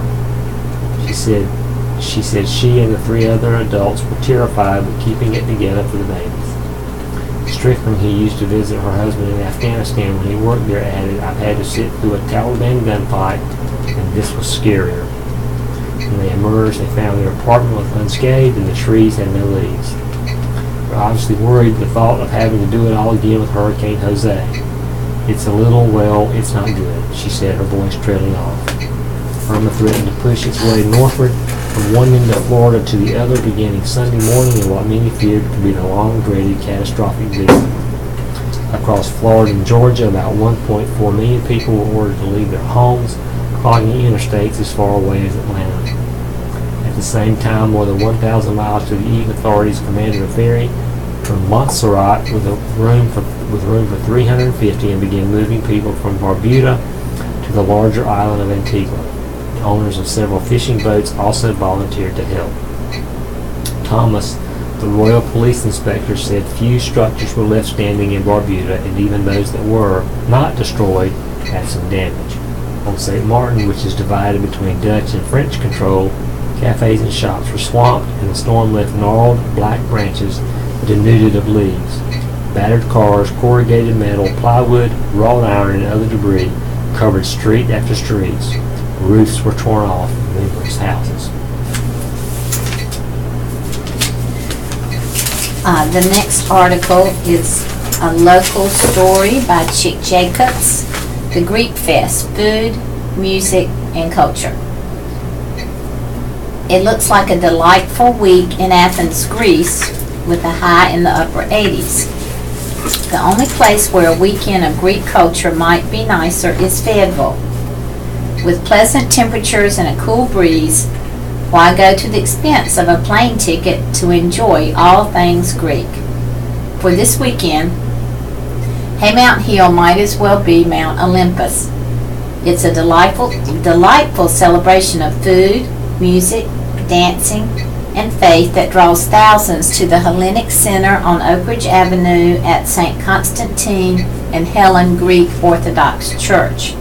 She said she and the 3 other adults were terrified but keeping it together for the babies. Strickland, who used to visit her husband in Afghanistan when he worked there, added, "I've had to sit through a Taliban gunfight, and this was scarier." When they emerged, they found their apartment was unscathed and the trees had no leaves. They're obviously worried at the thought of having to do it all again with Hurricane Jose. It's a little, well, it's not good, she said, her voice trailing off. Irma threatened to push its way northward from one end of Florida to the other beginning Sunday morning in what many feared to be the long-dreaded catastrophic visit. Across Florida and Georgia, about 1.4 million people were ordered to leave their homes, clogging interstates as far away as Atlanta. At the same time, more than 1,000 miles to the east, authorities commanded a ferry from Montserrat with room for 350 and began moving people from Barbuda to the larger island of Antigua. The owners of several fishing boats also volunteered to help. Thomas, the Royal Police Inspector, said few structures were left standing in Barbuda, and even those that were not destroyed had some damage. On St. Martin, which is divided between Dutch and French control, cafes and shops were swamped, and the storm left gnarled black branches denuded of leaves. Battered cars, corrugated metal, plywood, wrought iron, and other debris covered street after streets. Roofs were torn off of numerous houses. The next article is a local story by Chick Jacobs, The Greek Fest, Food, Music, and Culture. It looks like a delightful week in Athens, Greece, with a high in the upper 80s. The only place where a weekend of Greek culture might be nicer is Fayetteville. With pleasant temperatures and a cool breeze, why go to the expense of a plane ticket to enjoy all things Greek? For this weekend, Haymount Hill might as well be Mount Olympus. It's a delightful celebration of food, music, dancing, and faith that draws thousands to the Hellenic Center on Oak Ridge Avenue at St. Constantine and Helen Greek Orthodox Church.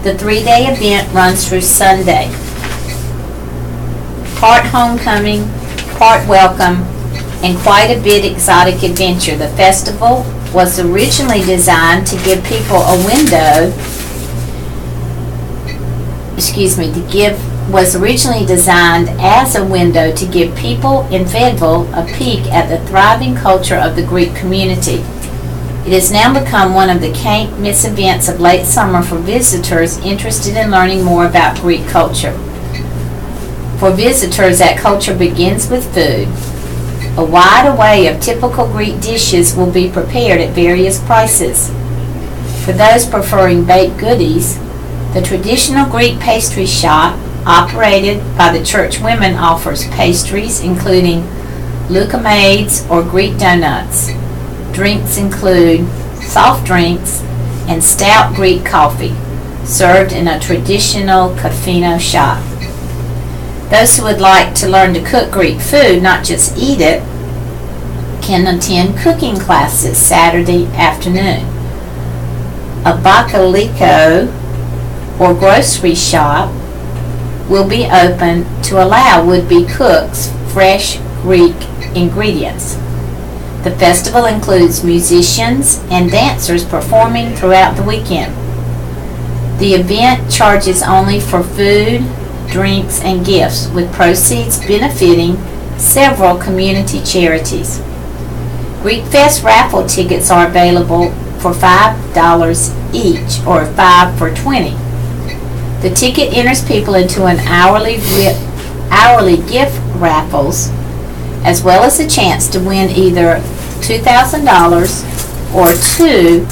The 3-day event runs through Sunday. Part homecoming, part welcome, and quite a bit exotic adventure. The festival was originally designed to give people a window, was originally designed as a window to give people in Fayetteville a peek at the thriving culture of the Greek community. It has now become one of the can't-miss events of late summer for visitors interested in learning more about Greek culture. For visitors, that culture begins with food. A wide array of typical Greek dishes will be prepared at various prices. For those preferring baked goodies, the traditional Greek pastry shop, operated by the church women, offers pastries including leucomades or Greek donuts. Drinks include soft drinks and stout Greek coffee, served in a traditional caffino shop. Those who would like to learn to cook Greek food, not just eat it, can attend cooking classes Saturday afternoon. A bakaliko or grocery shop will be open to allow would-be cooks fresh Greek ingredients. The festival includes musicians and dancers performing throughout the weekend. The event charges only for food, drinks, and gifts, with proceeds benefiting several community charities. Greek Fest raffle tickets are available for $5 each, or 5 for $20. The ticket enters people into an hourly gift raffles, as well as a chance to win either $2,000 or 2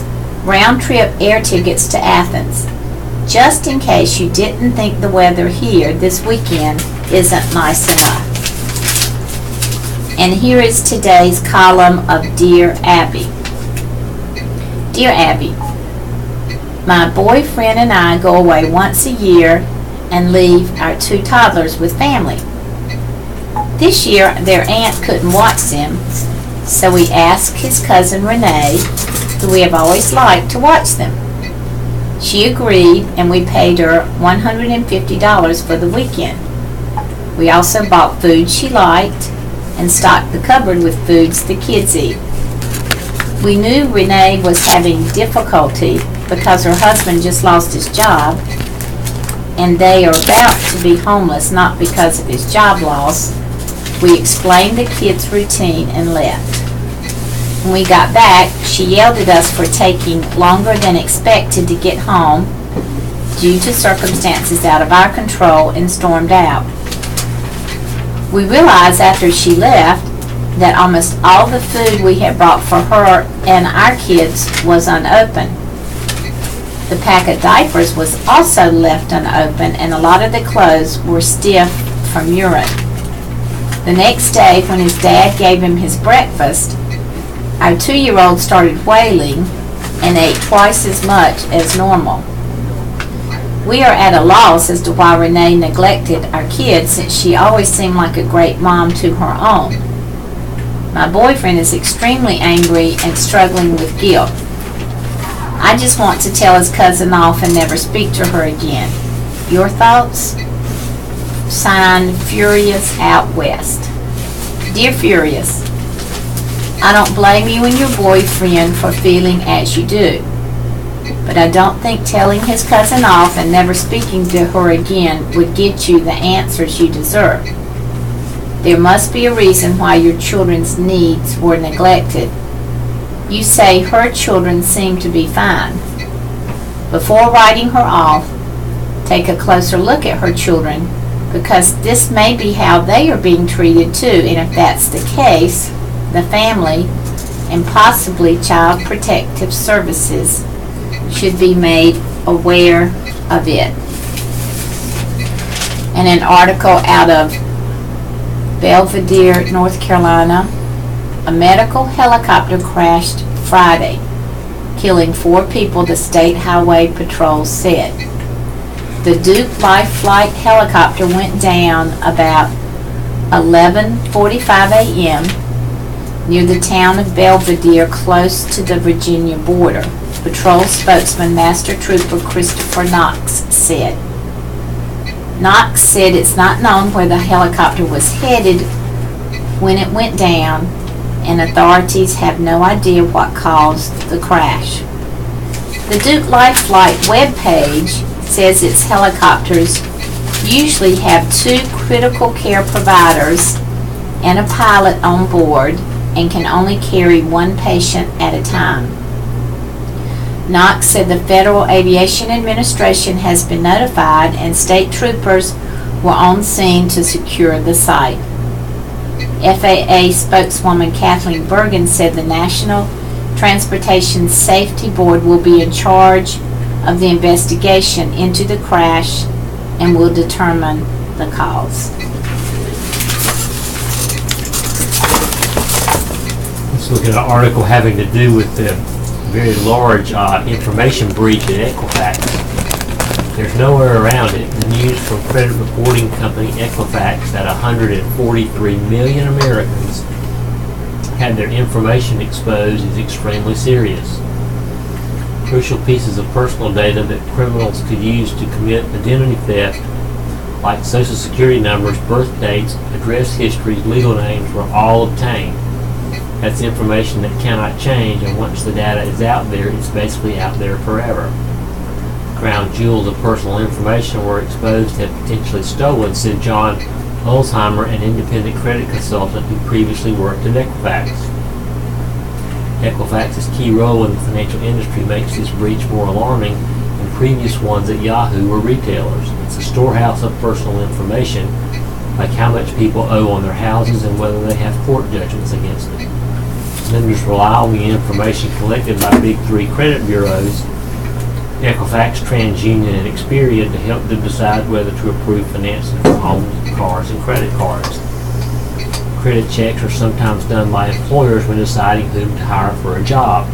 round-trip air tickets to Athens, just in case you didn't think the weather here this weekend isn't nice enough. And here is today's column of Dear Abby. Dear Abby, my boyfriend and I go away once a year and leave our 2 toddlers with family. This year, their aunt couldn't watch them, so we asked his cousin Renee, who we have always liked, to watch them. She agreed, and we paid her $150 for the weekend. We also bought food she liked and stocked the cupboard with foods the kids eat. We knew Renee was having difficulty because her husband just lost his job, and they are about to be homeless, not because of his job loss. We explained the kid's routine and left. When we got back, she yelled at us for taking longer than expected to get home due to circumstances out of our control and stormed out. We realized after she left that almost all the food we had brought for her and our kids was unopened. The pack of diapers was also left unopened, and a lot of the clothes were stiff from urine. The next day, when his dad gave him his breakfast, our 2-year-old started wailing and ate twice as much as normal. We are at a loss as to why Renee neglected our kids, since she always seemed like a great mom to her own. My boyfriend is extremely angry and struggling with guilt. I just want to tell his cousin off and never speak to her again. Your thoughts? Signed, Furious Out West. Dear Furious, I don't blame you and your boyfriend for feeling as you do, but I don't think telling his cousin off and never speaking to her again would get you the answers you deserve. There must be a reason why your children's needs were neglected. You say her children seem to be fine. Before writing her off, take a closer look at her children, because this may be how they are being treated too, and if that's the case, the family and possibly Child Protective Services should be made aware of it. And an article out of Belvidere, North Carolina. A medical helicopter crashed Friday, killing 4 people, the State Highway Patrol said. The Duke Life Flight helicopter went down about 11:45 a.m. near the town of Belvidere, close to the Virginia border. Patrol spokesman Master Trooper Christopher Knox said. Knox said it's not known where the helicopter was headed when it went down, and authorities have no idea what caused the crash. The Duke Life Flight webpage says its helicopters usually have 2 critical care providers and a pilot on board and can only carry 1 patient at a time. Knox said the Federal Aviation Administration has been notified and state troopers were on scene to secure the site. FAA spokeswoman Kathleen Bergen said the National Transportation Safety Board will be in charge of the investigation into the crash and will determine the cause. Let's look at an article having to do with the very large information breach at Equifax. There's nowhere around it. The news from credit reporting company Equifax that 143 million Americans had their information exposed is extremely serious. Crucial pieces of personal data that criminals could use to commit identity theft, like social security numbers, birth dates, address histories, legal names, were all obtained. That's information that cannot change, and once the data is out there, it's basically out there forever. Crown jewels of personal information were exposed to have potentially stolen, said John Olsheimer, an independent credit consultant who previously worked at Equifax. Equifax's key role in the financial industry makes this breach more alarming than previous ones at Yahoo or retailers. It's a storehouse of personal information, like how much people owe on their houses and whether they have court judgments against them. Lenders rely on the information collected by Big 3 credit bureaus, Equifax, TransUnion, and Experian, to help them decide whether to approve financing for homes, cars, and credit cards. Credit checks are sometimes done by employers when deciding whom to hire for a job.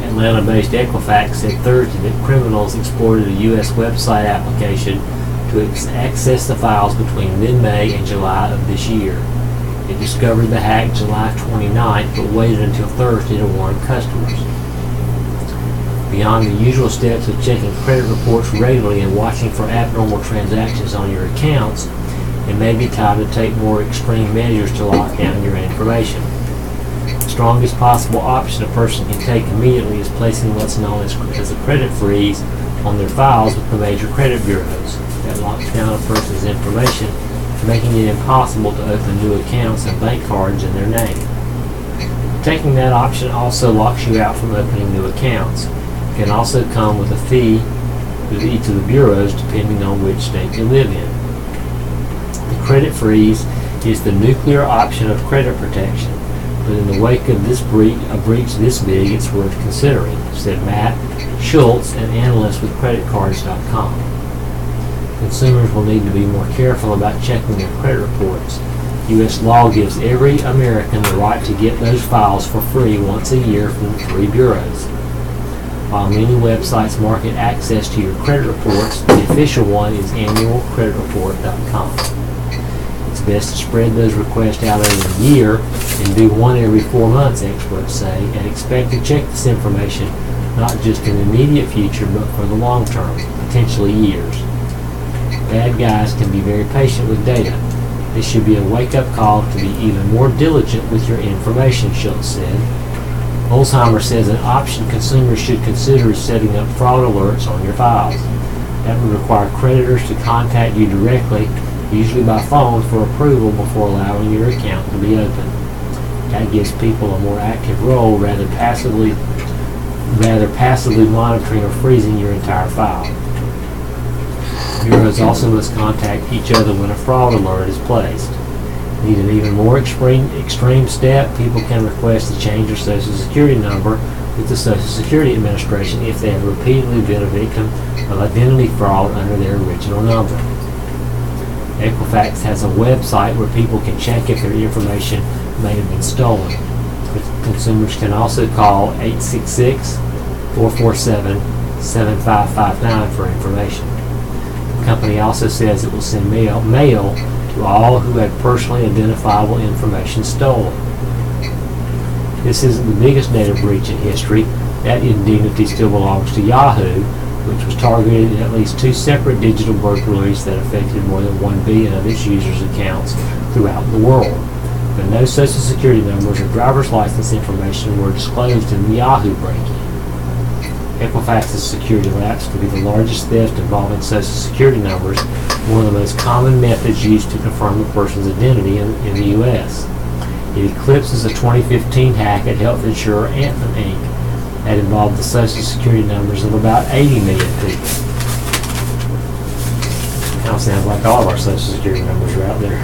Atlanta-based Equifax said Thursday that criminals exploited a U.S. website application to access the files between mid-May and July of this year. It discovered the hack July 29th, but waited until Thursday to warn customers. Beyond the usual steps of checking credit reports regularly and watching for abnormal transactions on your accounts, it may be time to take more extreme measures to lock down your information. The strongest possible option a person can take immediately is placing what's known as a credit freeze on their files with the major credit bureaus. That locks down a person's information, making it impossible to open new accounts and bank cards in their name. Taking that option also locks you out from opening new accounts. It can also come with a fee with each of the bureaus depending on which state you live in. The credit freeze is the nuclear option of credit protection, but in the wake of a breach this big, it's worth considering, said Matt Schultz, an analyst with creditcards.com. Consumers will need to be more careful about checking their credit reports. U.S. law gives every American the right to get those files for free once a year from the three bureaus. While many websites market access to your credit reports, the official one is annualcreditreport.com. It's best to spread those requests out over a year and do one every 4 months, experts say, and expect to check this information not just in the immediate future but for the long term, potentially years. Bad guys can be very patient with data. This should be a wake-up call to be even more diligent with your information, Schultz said. Olsheimer says an option consumers should consider is setting up fraud alerts on your files. That would require creditors to contact you directly, usually by phone, for approval before allowing your account to be opened. That gives people a more active role rather passively monitoring or freezing your entire file. Bureaus also must contact each other when a fraud alert is placed. Need an even more extreme step? People can request to change their Social Security number with the Social Security Administration if they have repeatedly been a victim of identity fraud under their original number. Equifax has a website where people can check if their information may have been stolen. Consumers can also call 866-447-7559 for information. The company also says it will send mail to all who had personally identifiable information stolen. This isn't the biggest data breach in history. That indignity still belongs to Yahoo, which was targeted at least 2 separate digital burglaries that affected more than 1 billion of its users' accounts throughout the world. But no Social Security numbers or driver's license information were disclosed in the Yahoo break-in. Equifax's security lapse could be the largest theft involving Social Security numbers, one of the most common methods used to confirm a person's identity in the U.S. It eclipses a 2015 hack at health insurer Anthem Inc. that involved the Social Security numbers of about 80 million people. Now it sounds like all of our Social Security numbers are out there.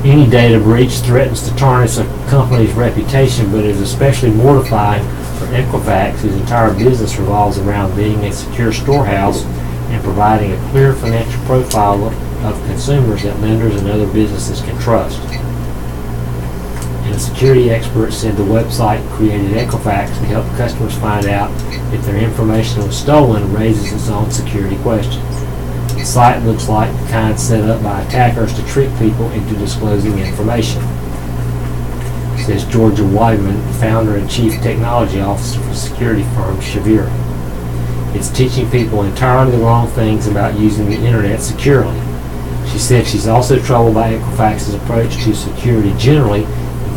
Any data breach threatens to tarnish a company's reputation, but is especially mortifying for Equifax, whose entire business revolves around being a secure storehouse and providing a clear financial profile of consumers that lenders and other businesses can trust. And a security expert said the website created Equifax to help customers find out if their information was stolen and raises its own security questions. The site looks like the kind set up by attackers to trick people into disclosing information, says Georgia Weidman, founder and chief technology officer for security firm Shavira. It's teaching people entirely the wrong things about using the internet securely. She said she's also troubled by Equifax's approach to security generally,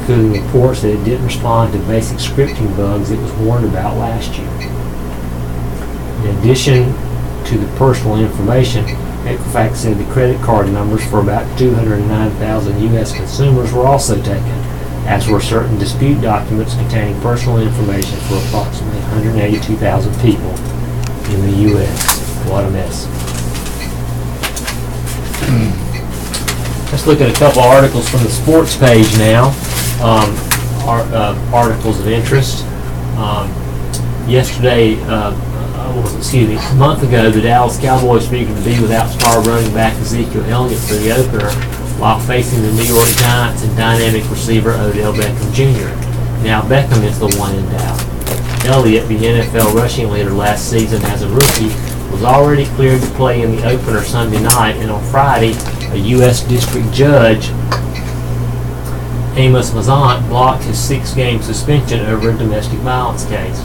including reports that it didn't respond to basic scripting bugs it was warned about last year. In addition to the personal information, Equifax said the credit card numbers for about 209,000 U.S. consumers were also taken, as were certain dispute documents containing personal information for approximately 182,000 people in the U.S. What a mess. Let's look at a couple articles from the sports page now. Articles of interest. A month ago, the Dallas Cowboys figured to be without star running back Ezekiel Elliott for the opener, while facing the New York Giants and dynamic receiver Odell Beckham Jr. Now Beckham is the one in doubt. Elliott, the NFL rushing leader last season as a rookie, was already cleared to play in the opener Sunday night, and on Friday, a U.S. District Judge, Amos Mazant, blocked his 6-game suspension over a domestic violence case.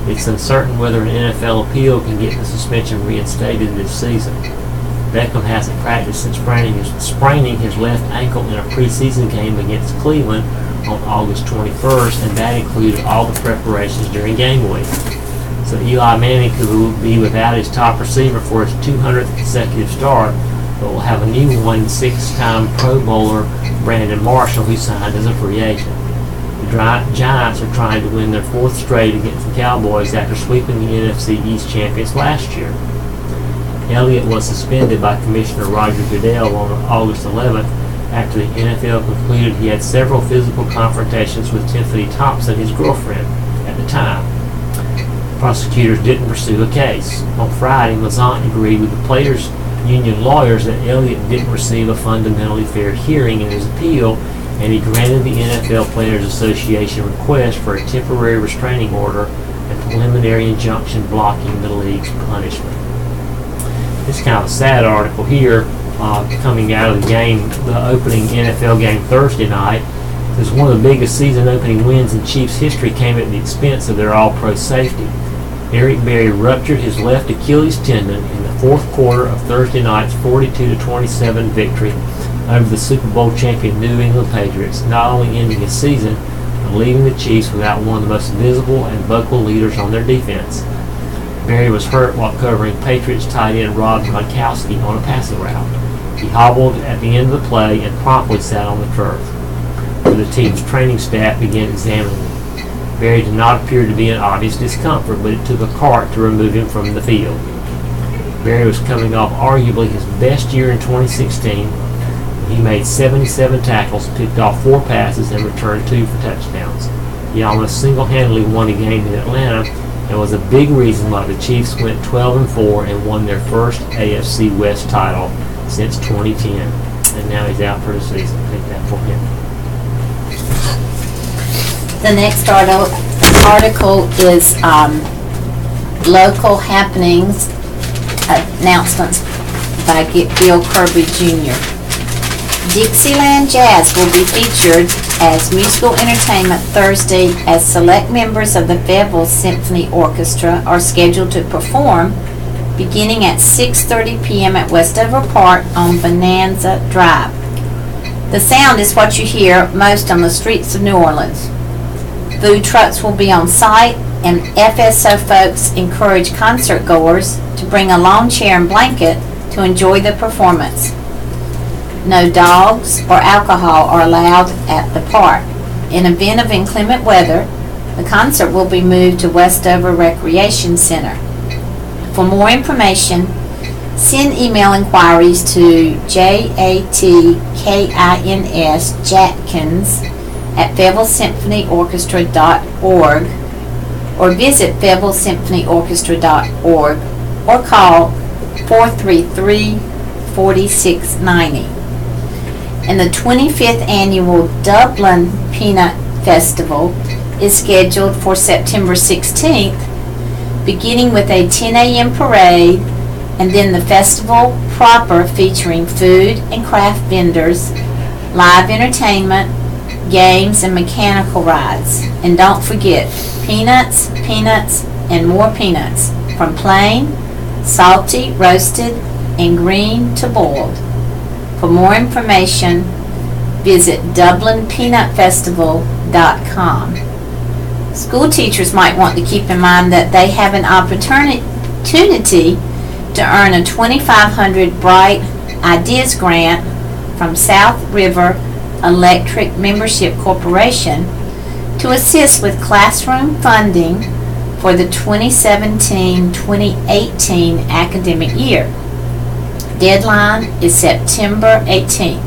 It's uncertain whether an NFL appeal can get the suspension reinstated this season. Beckham hasn't practiced since spraining his left ankle in a preseason game against Cleveland on August 21st, and that included all the preparations during game week. So Eli Manning could be without his top receiver for his 200th consecutive start, but will have a new one, 6-time Pro Bowler Brandon Marshall, who signed as a free agent. The Giants are trying to win their 4th straight against the Cowboys after sweeping the NFC East champions last year. Elliott was suspended by Commissioner Roger Goodell on August 11th after the NFL concluded he had several physical confrontations with Tiffany Thompson, his girlfriend, at the time. Prosecutors didn't pursue a case. On Friday, Mazant agreed with the players' union lawyers that Elliott didn't receive a fundamentally fair hearing in his appeal, and he granted the NFL Players Association request for a temporary restraining order and preliminary injunction blocking the league's punishment. This is kind of a sad article here coming out of the game, the opening NFL game Thursday night. Because one of the biggest season opening wins in Chiefs history came at the expense of their all-pro safety. Eric Berry ruptured his left Achilles tendon in the 4th quarter of Thursday night's 42-27 victory over the Super Bowl champion New England Patriots, not only ending his season, but leaving the Chiefs without one of the most visible and vocal leaders on their defense. Berry was hurt while covering Patriots tight end Rob Gronkowski on a passing route. He hobbled at the end of the play and promptly sat on the turf, where the team's training staff began examining him. Berry did not appear to be in obvious discomfort, but it took a cart to remove him from the field. Berry was coming off arguably his best year in 2016. He made 77 tackles, picked off 4 passes, and returned 2 for touchdowns. He almost single-handedly won a game in Atlanta and was a big reason why the Chiefs went 12-4 and won their first AFC West title since 2010. And now he's out for the season. Take that for him. The next article is local happenings, announcements by Bill Kirby Jr. Dixieland Jazz will be featured as musical entertainment Thursday as select members of the Fayetteville Symphony Orchestra are scheduled to perform beginning at 6:30 p.m. at Westover Park on Bonanza Drive. The sound is what you hear most on the streets of New Orleans. Food trucks will be on site, and FSO folks encourage concert goers to bring a lawn chair and blanket to enjoy the performance. No dogs or alcohol are allowed at the park. In event of inclement weather, the concert will be moved to Westover Recreation Center. For more information, send email inquiries to jatkins@FayettevilleSymphonyOrchestra.org or visit FayettevilleSymphonyOrchestra.org or call 433-4690. And the 25th annual Dublin Peanut Festival is scheduled for September 16th, beginning with a 10 a.m. parade and then the festival proper featuring food and craft vendors, live entertainment, games, and mechanical rides. And don't forget, peanuts, peanuts, and more peanuts, from plain, salty, roasted, and green to boiled. For more information, visit DublinPeanutFestival.com. School teachers might want to keep in mind that they have an opportunity to earn a $2,500 Bright Ideas grant from South River Electric Membership Corporation to assist with classroom funding for the 2017-2018 academic year. Deadline is September 18th.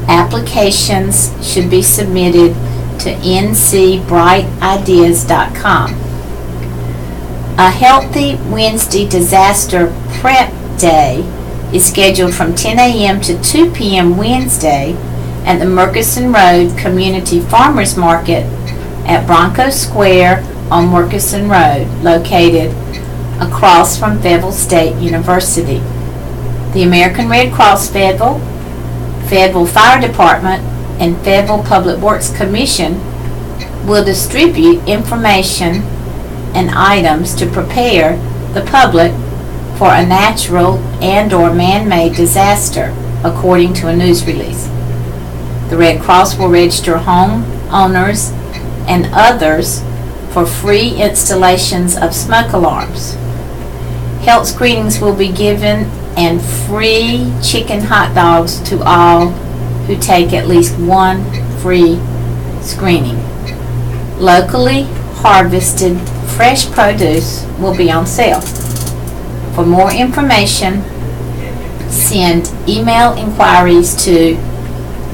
Applications should be submitted to ncbrightideas.com. A Healthy Wednesday Disaster Prep Day is scheduled from 10 a.m. to 2 p.m. Wednesday at the Murchison Road Community Farmers Market at Bronco Square on Murchison Road, located across from Fayetteville State University. The American Red Cross Fayetteville, Fayetteville Fire Department, and Fayetteville Public Works Commission will distribute information and items to prepare the public for a natural and/or man-made disaster, according to a news release. The Red Cross will register homeowners and others for free installations of smoke alarms. Health screenings will be given and free chicken hot dogs to all who take at least one free screening. Locally harvested fresh produce will be on sale. For more information, send email inquiries to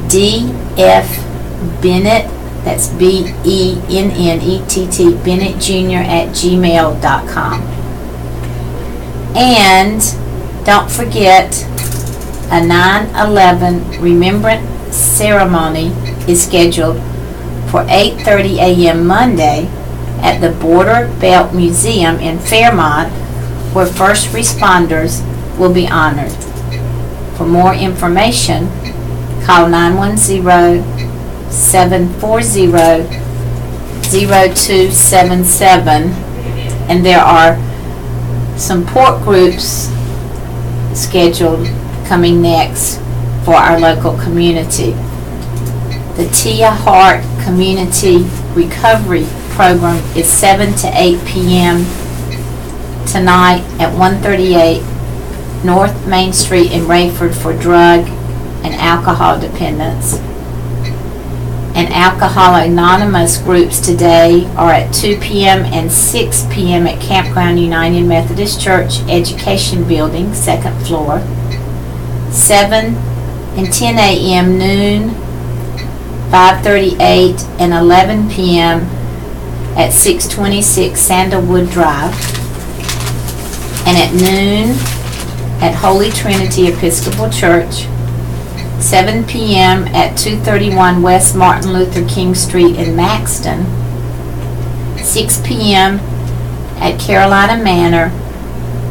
dfbennett, that's B-E-N-N-E-T-T, Bennett Jr. @gmail.com. And don't forget, a 9/11 Remembrance Ceremony is scheduled for 8:30 a.m. Monday at the Border Belt Museum in Fairmont, where first responders will be honored. For more information, call 910-740-0277, and there are support groups scheduled coming next for our local community. The Tia Hart Community Recovery Program is 7 to 8 p.m. tonight at 138 North Main Street in Rayford for drug and alcohol dependence. And Alcohol Anonymous groups today are at 2 p.m. and 6 p.m. at Campground United Methodist Church Education Building, 2nd floor. 7 and 10 a.m. noon, 5:38 and 11 p.m. at 626 Sandalwood Drive. And at noon at Holy Trinity Episcopal Church, 7 p.m. at 231 West Martin Luther King Street in Maxton, 6 p.m. at Carolina Manor,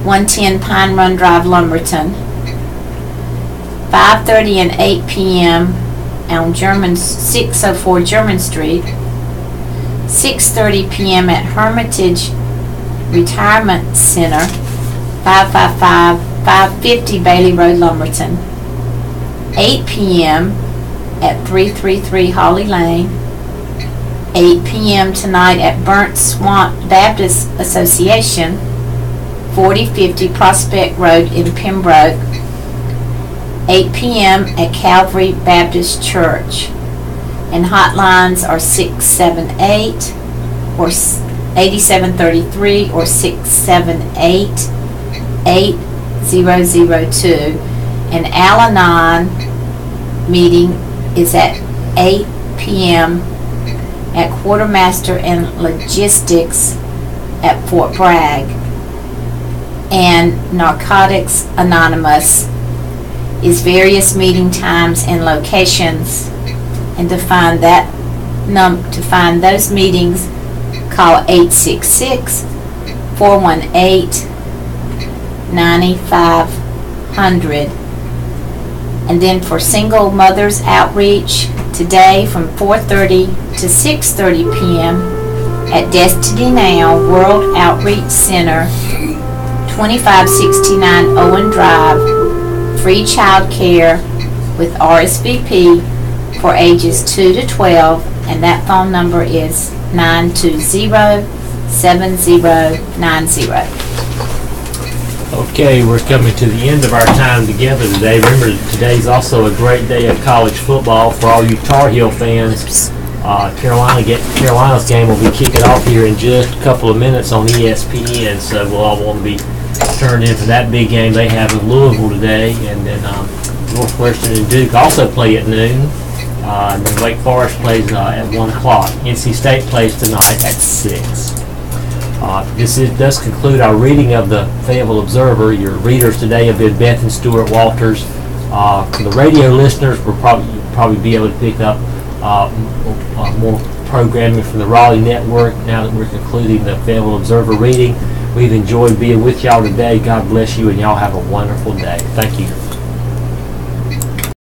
110 Pine Run Drive, Lumberton, 5:30 and 8 p.m. on 604 German Street, 6:30 p.m. at Hermitage Retirement Center, 550 Bailey Road, Lumberton, 8 p.m. at 333 Holly Lane, 8 p.m. tonight at Burnt Swamp Baptist Association, 4050 Prospect Road in Pembroke, 8 p.m. at Calvary Baptist Church. And hotlines are 678 or 8733 or 678 8002. And Al-Anon meeting is at 8 p.m. at Quartermaster and Logistics at Fort Bragg. And Narcotics Anonymous is various meeting times and locations. And to find those meetings, call 866-418-9500. And then for single mothers outreach today from 4:30 to 6:30 p.m. at Destiny Now World Outreach Center, 2569 Owen Drive, free child care with RSVP for ages 2 to 12, and that phone number is 920-7090. Okay, we're coming to the end of our time together today. Remember, today's also a great day of college football for all you Tar Heel fans. Carolina's game will be kicking off here in just a couple of minutes on ESPN, so we'll all want to be turned in for that big game they have in Louisville today. And then Northwestern and Duke also play at noon. And then Wake Forest plays at 1 o'clock. NC State plays tonight at 6. This does conclude our reading of the Fayetteville Observer. Your readers today have been Beth and Stuart Walters. For the radio listeners, we'll probably be able to pick up more programming from the Raleigh Network now that we're concluding the Fayetteville Observer reading. We've enjoyed being with y'all today. God bless you, and y'all have a wonderful day. Thank you.